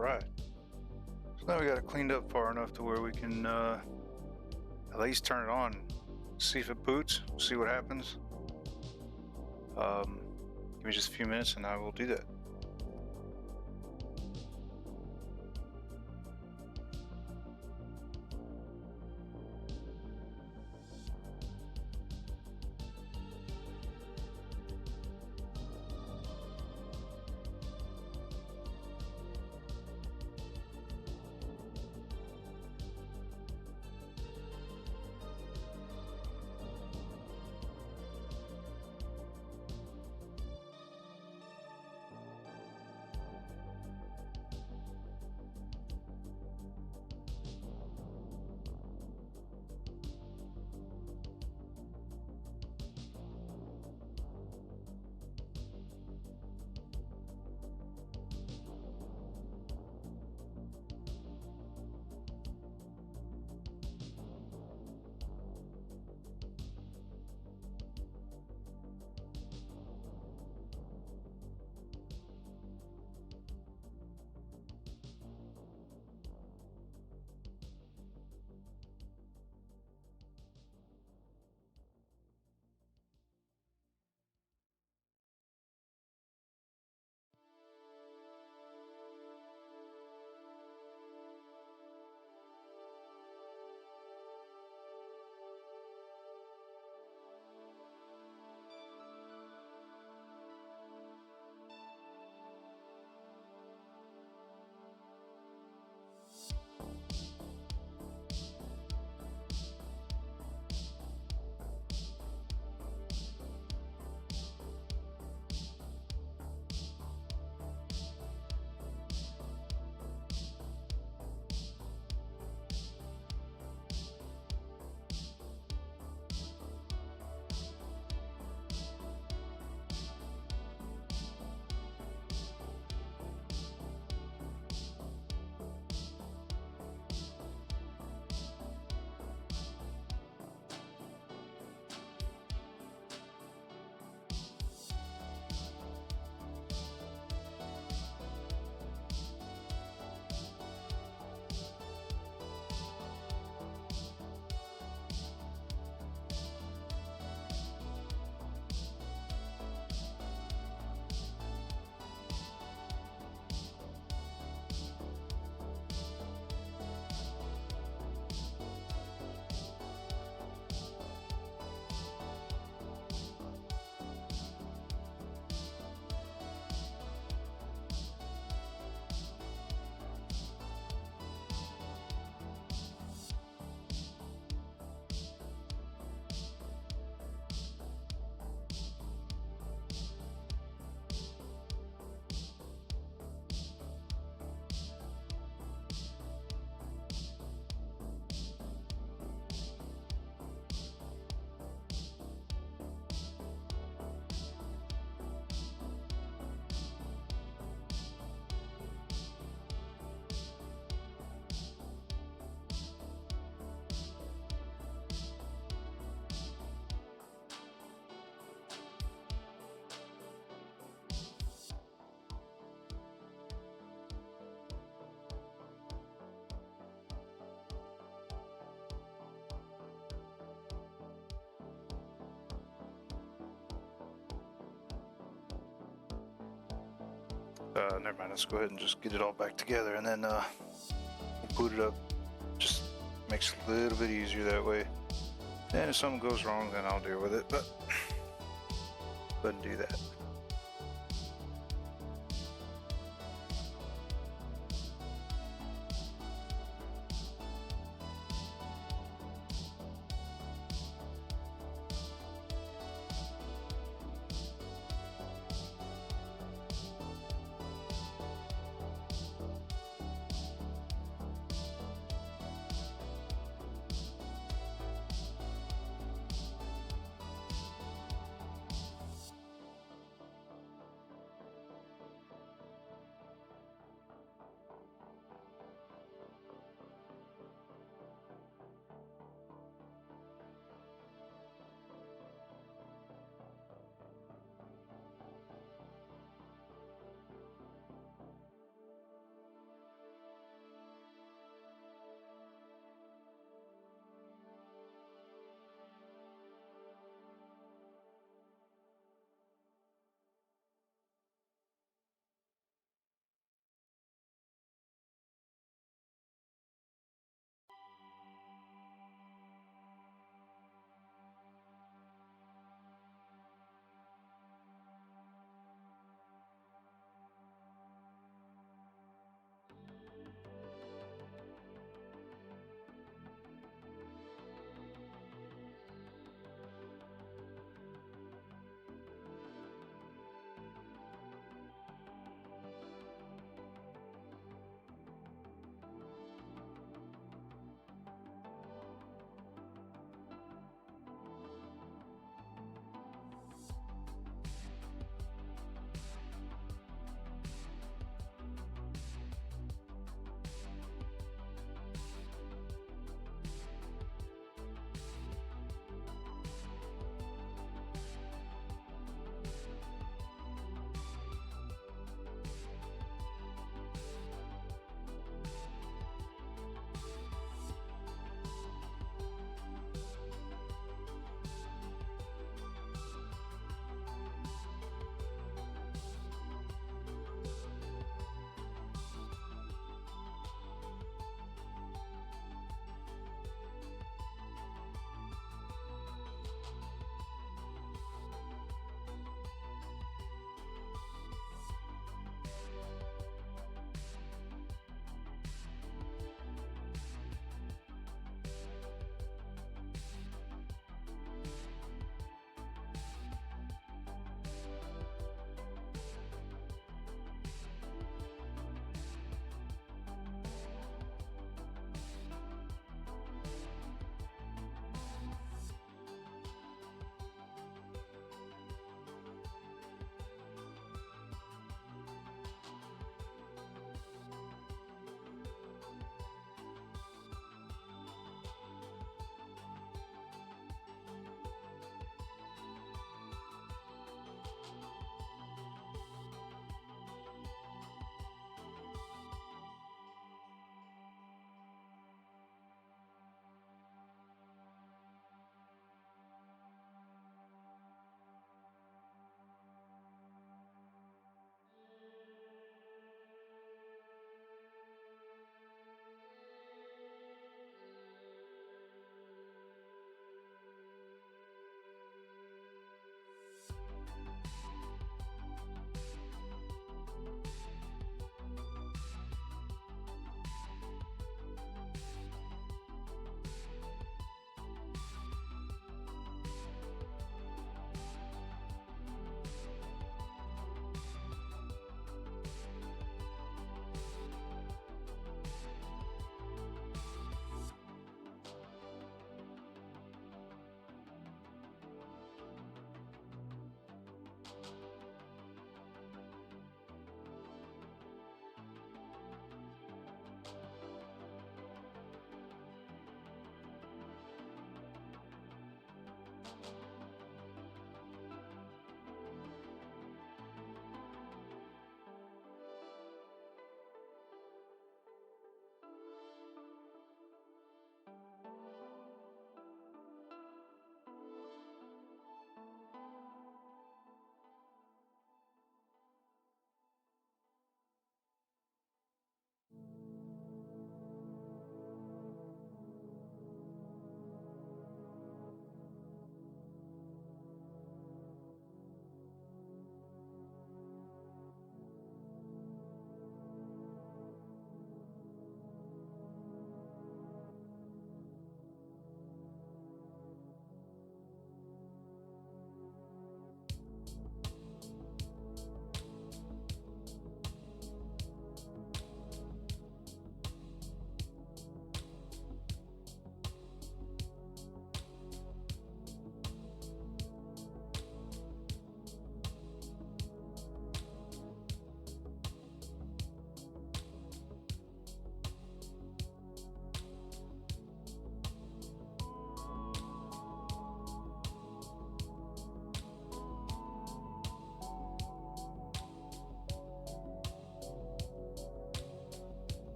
right. So now we got it cleaned up far enough to where we can at least turn it on, see if it boots, see what happens. Give me just a few minutes and I will do that. Never mind, let's go ahead and just get it all back together and then we'll boot it up. Just makes it a little bit easier that way. And if something goes wrong, then I'll deal with it, but go ahead and do that.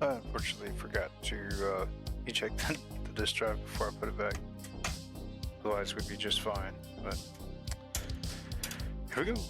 I unfortunately forgot to eject the disk drive before I put it back. Otherwise, we'd be just fine. But here we go.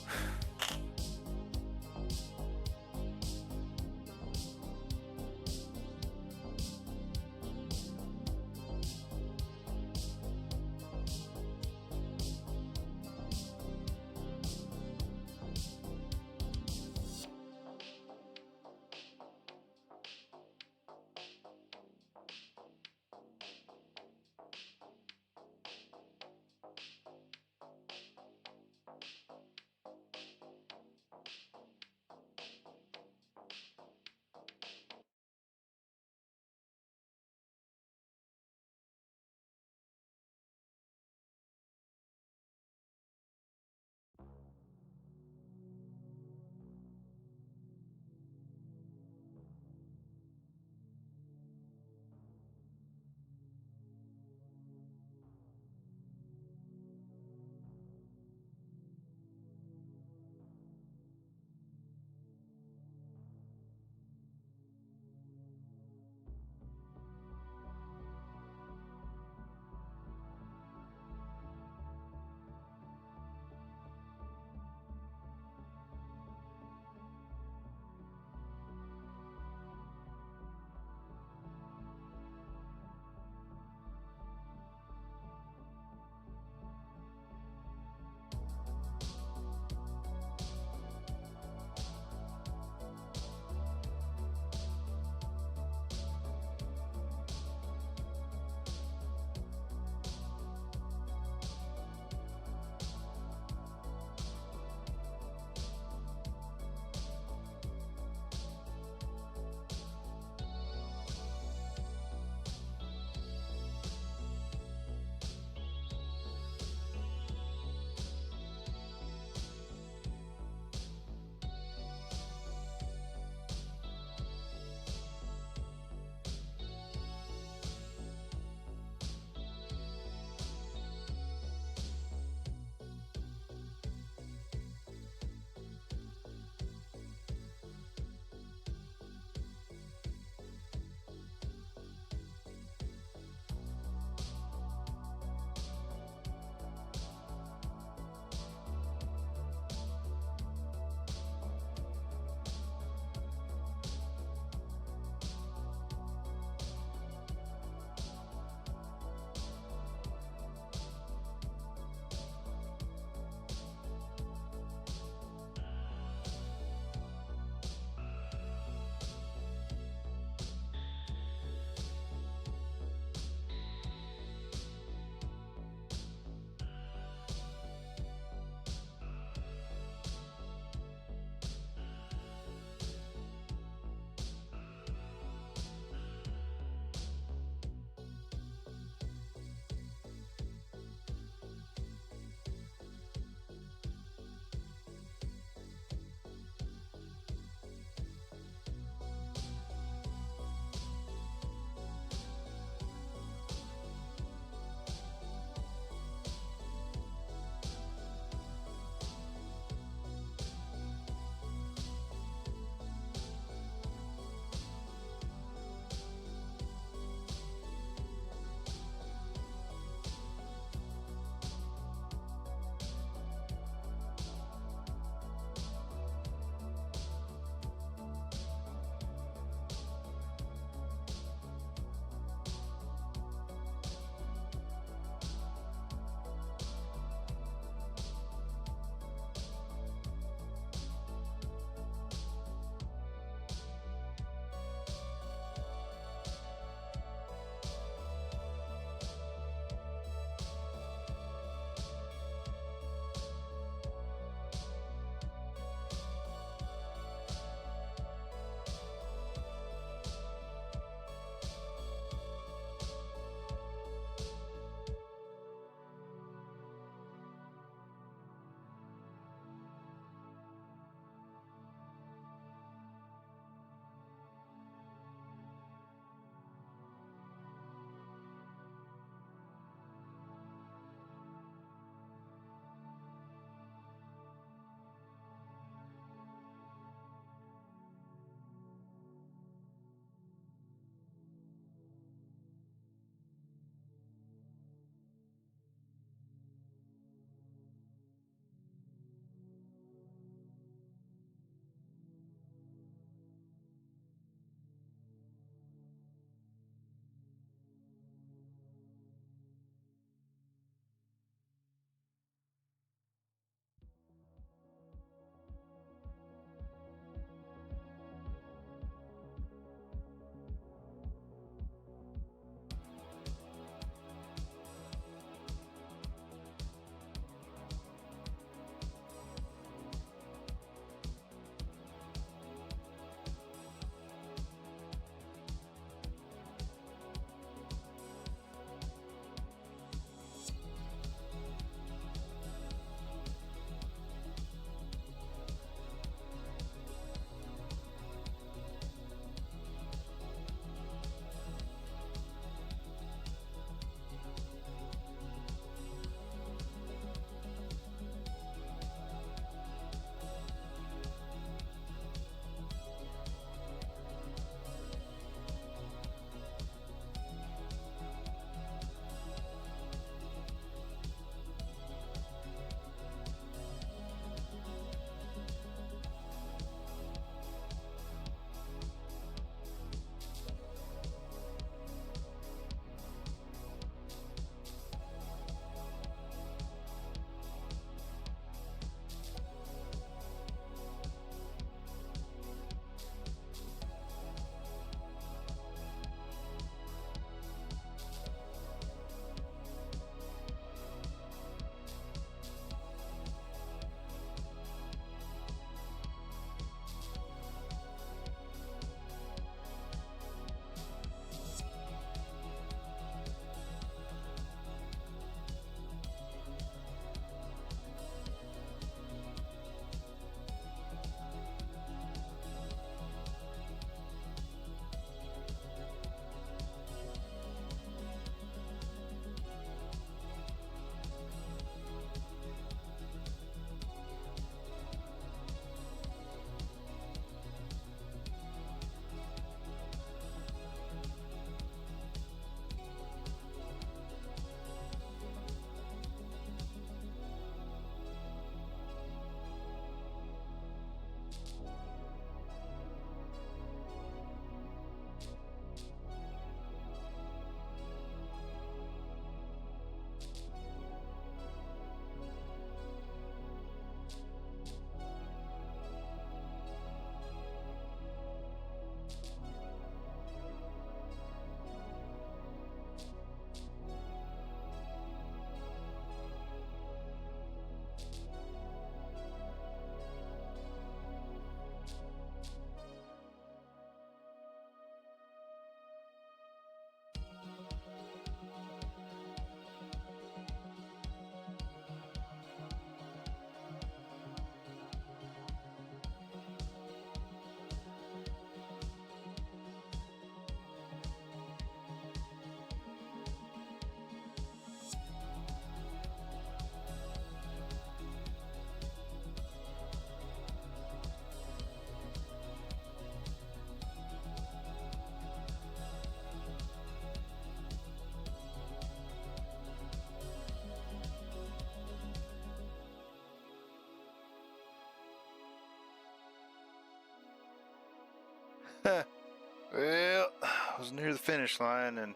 Well, I was near the finish line and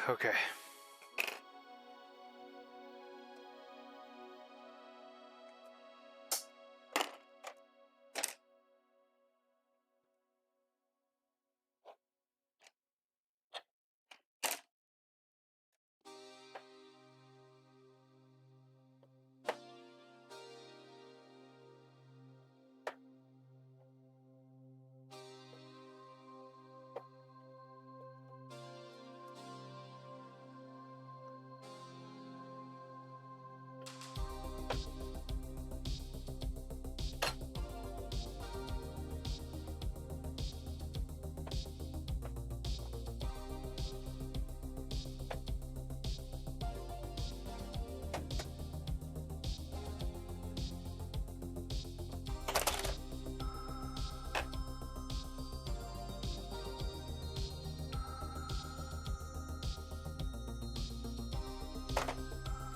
okay.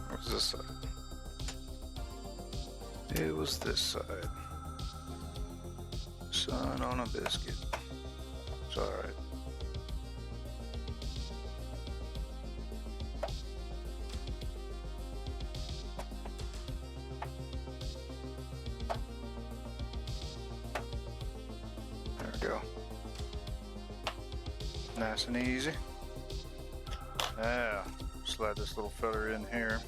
What's this side? It was this side. Sun on a biscuit. It's alright. There we go. Nice and easy. Now, slide this little feather in here.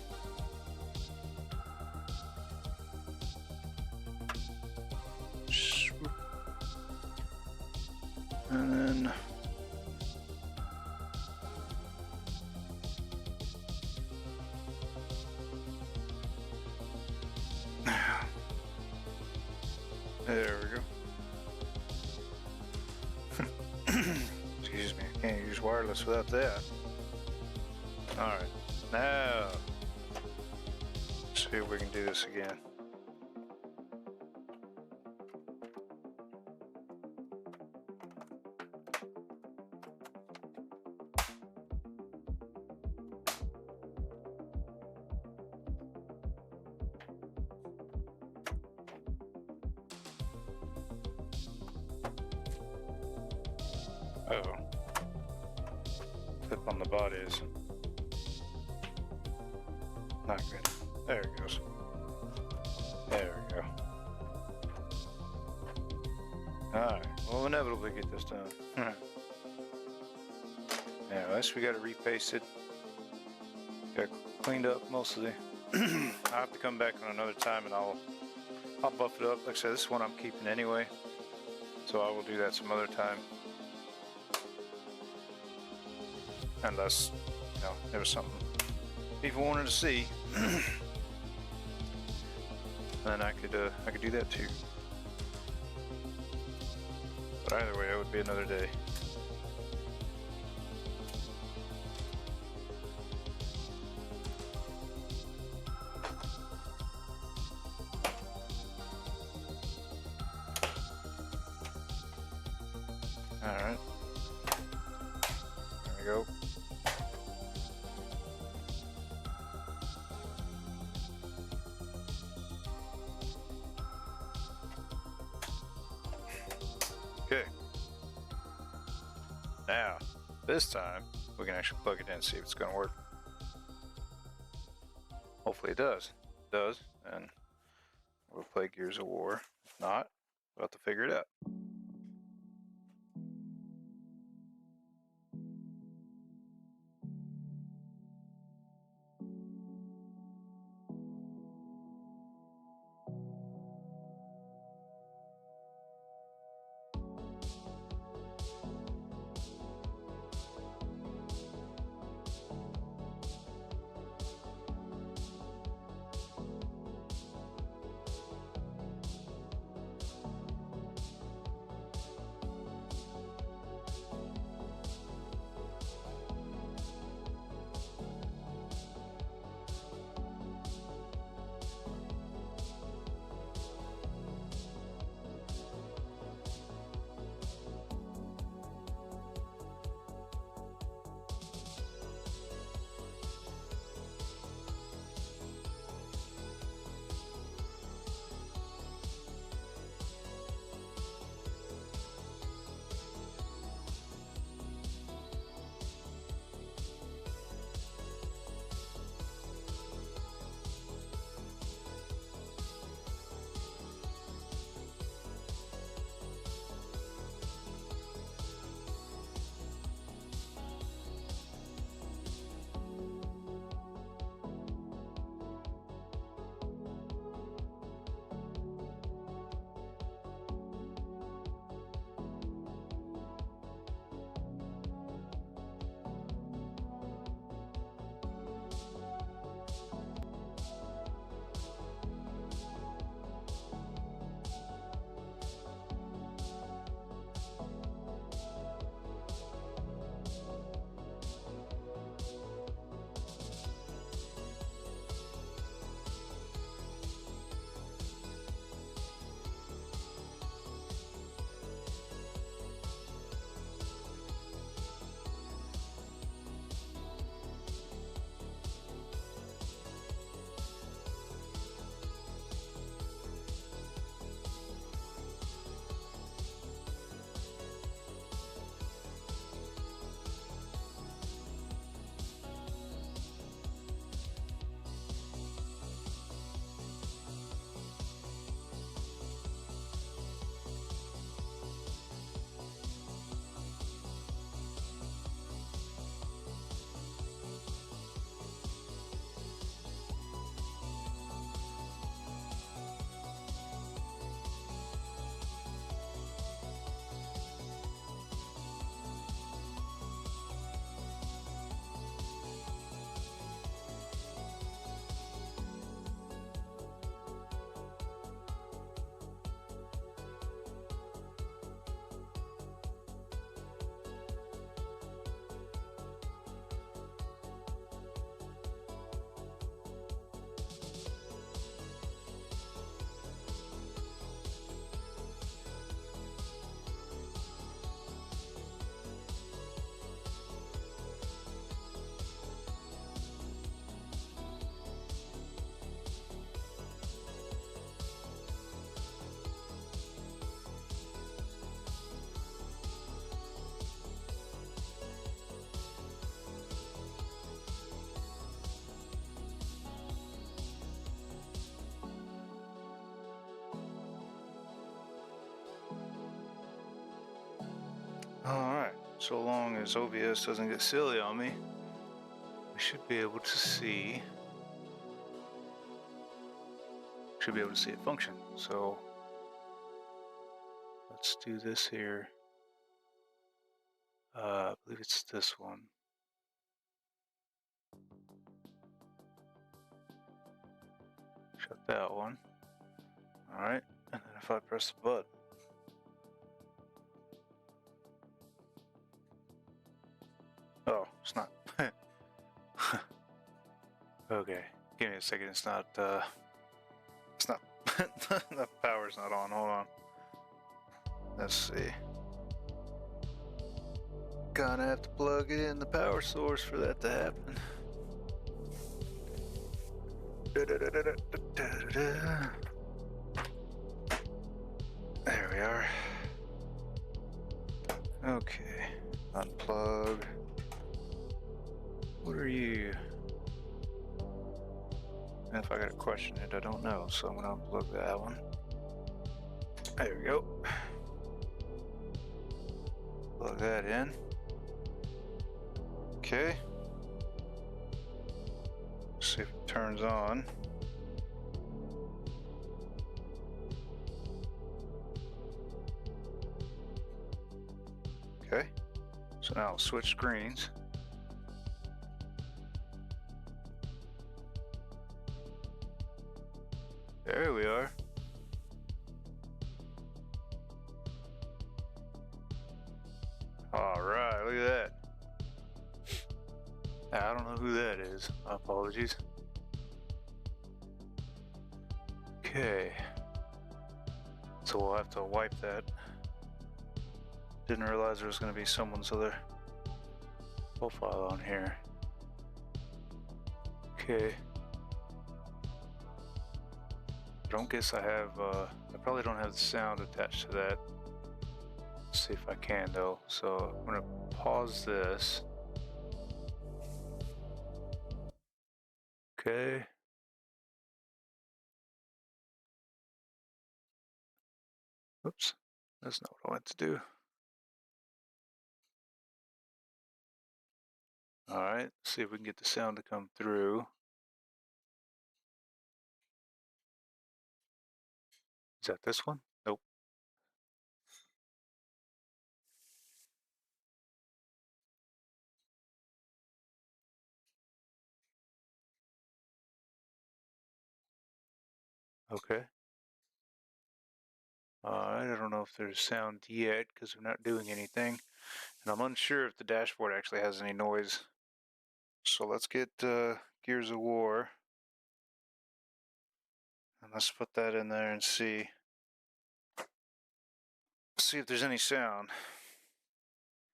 And then there we go. Excuse me, I can't use wireless without that. Alright, now let's see if we can do this again. Uh-oh. Clip on the body is not good. There it goes. There we go. Alright, we'll inevitably get this done. Yeah, at least we got it repasted. Got cleaned up most of the... I'll have to come back on another time and I'll buff it up. Like I said, this is one I'm keeping anyway. So I will do that some other time. Unless, you know, there was something people wanted to see, then I could do that too. But either way, it would be another day. All right, there we go. Okay, now this time we can actually plug it in and see if it's going to work. Hopefully it does. If it does, and we'll play Gears of War. If not, we'll have to figure it out. so long as OBS doesn't get silly on me, we should be able to see. Should be able to see it function. So let's do this here. I believe it's this one. Shut that one. All right, and then if I press the button, oh, it's not. Okay, give me a second. It's not. It's not. The power's not on. Hold on. Let's see. Gonna have to plug it in the power source for that to happen. There we are. Okay. Unplug. What are you? And if I gotta question it, I don't know. So I'm gonna unplug that one. There we go. Plug that in. Okay. See if it turns on. Okay. So now I'll switch screens. There we are. All right, look at that. I don't know who that is. My apologies. Okay. So we'll have to wipe that. Didn't realize there was going to be someone's other profile on here. Okay. I don't guess I have, I probably don't have the sound attached to that. Let's see if I can though. So I'm going to pause this. Okay. Oops. That's not what I want to do. All right. See if we can get the sound to come through. Is that this one? Nope. Okay. Alright, I don't know if there's sound yet because we're not doing anything. And I'm unsure if the dashboard actually has any noise. So let's get Gears of War. And let's put that in there and see. See if there's any sound.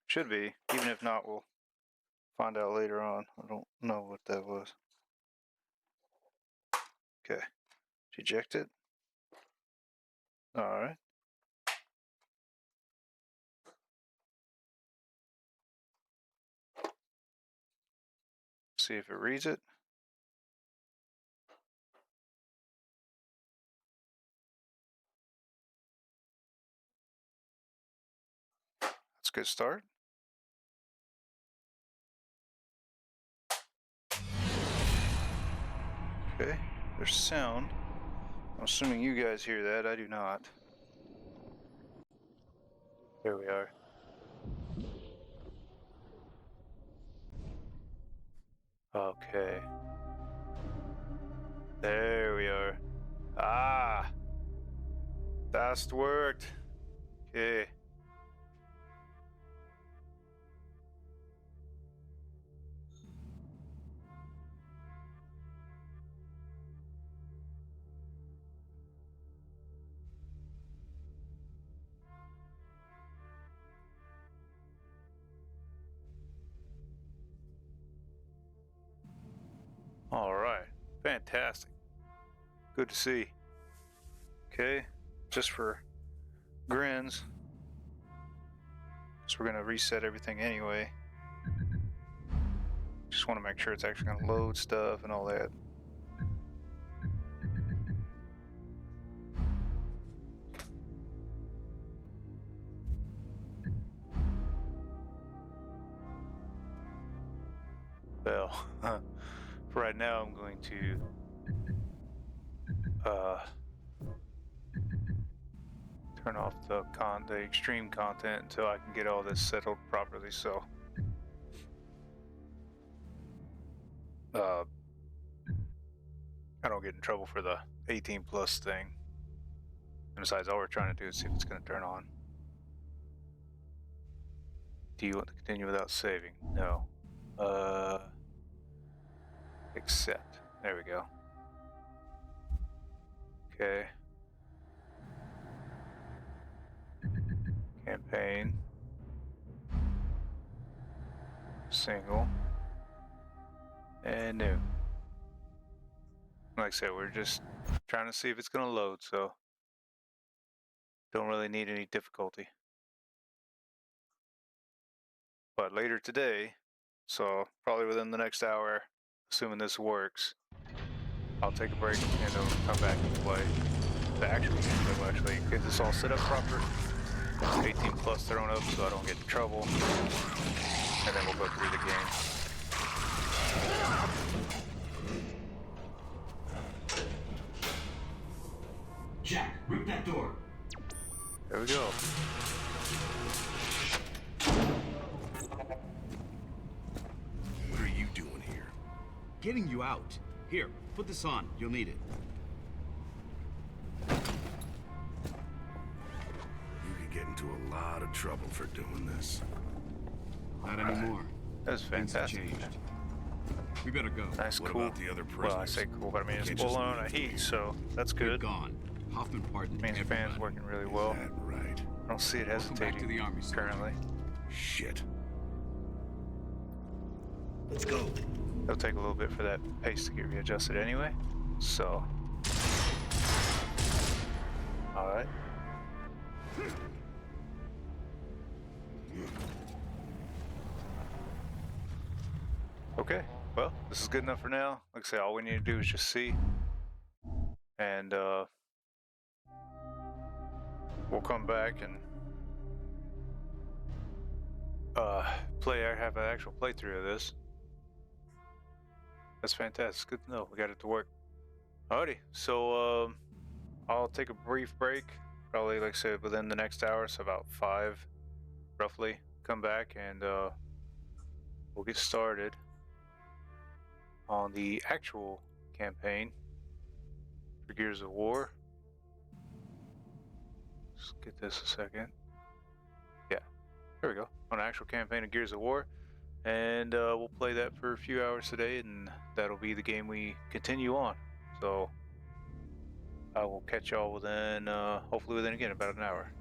Should be. Even if not, we'll find out later on. I don't know what that was. Okay. Eject it. Alright. See if it reads it. That's a good start. Okay, there's sound. I'm assuming you guys hear that. I do not. There we are. Okay. There we are. Ah! That's worked. Okay. All right. Fantastic. Good to see. Okay. Just for grins. So we're going to reset everything anyway. Just want to make sure it's actually going to load stuff and all that. Well, for right now, I'm going to turn off the extreme content until I can get all this settled properly. So, I don't get in trouble for the 18 plus thing. And besides, all we're trying to do is see if it's going to turn on. Do you want to continue without saving? No. Accept. There we go. Okay. Campaign. Single. And new. Like I said, we're just trying to see if it's going to load, so don't really need any difficulty. But later today, so probably within the next hour, assuming this works, I'll take a break and then come back and play the actual game. We'll actually get this all set up proper. 18 plus thrown up so I don't get in trouble. And then we'll go through the game. Jack, rip that door. There we go. What are you doing here? Getting you out. Here, put this on. You'll need it. You could get into a lot of trouble for doing this. Not anymore. That's fantastic. Things have changed. We better go. Nice, what cool. About the other prisoners? Well, I say cool, but I mean it's Can't full just on leave a heat, them. so that's They're good. gone. Hoffman pardoned Means everybody. fans working really well. Is that right? I don't see it Welcome back to the hesitating army, soldier. currently. Shit. Let's go. It'll take a little bit for that pace to get readjusted anyway. So, all right. Okay, well, this is good enough for now. Like I say, all we need to do is just see. And we'll come back and have an actual playthrough of this. That's fantastic. Good to know. We got it to work. Alrighty, so I'll take a brief break. Probably, like I said, within the next hour, so about 5, roughly. Come back and we'll get started on the actual campaign for Gears of War. Just get this a second. Yeah, there we go. On the actual campaign of Gears of War. And we'll play that for a few hours today, and that'll be the game we continue on. So I will catch y'all within, hopefully within, again, about an hour.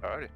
Alrighty.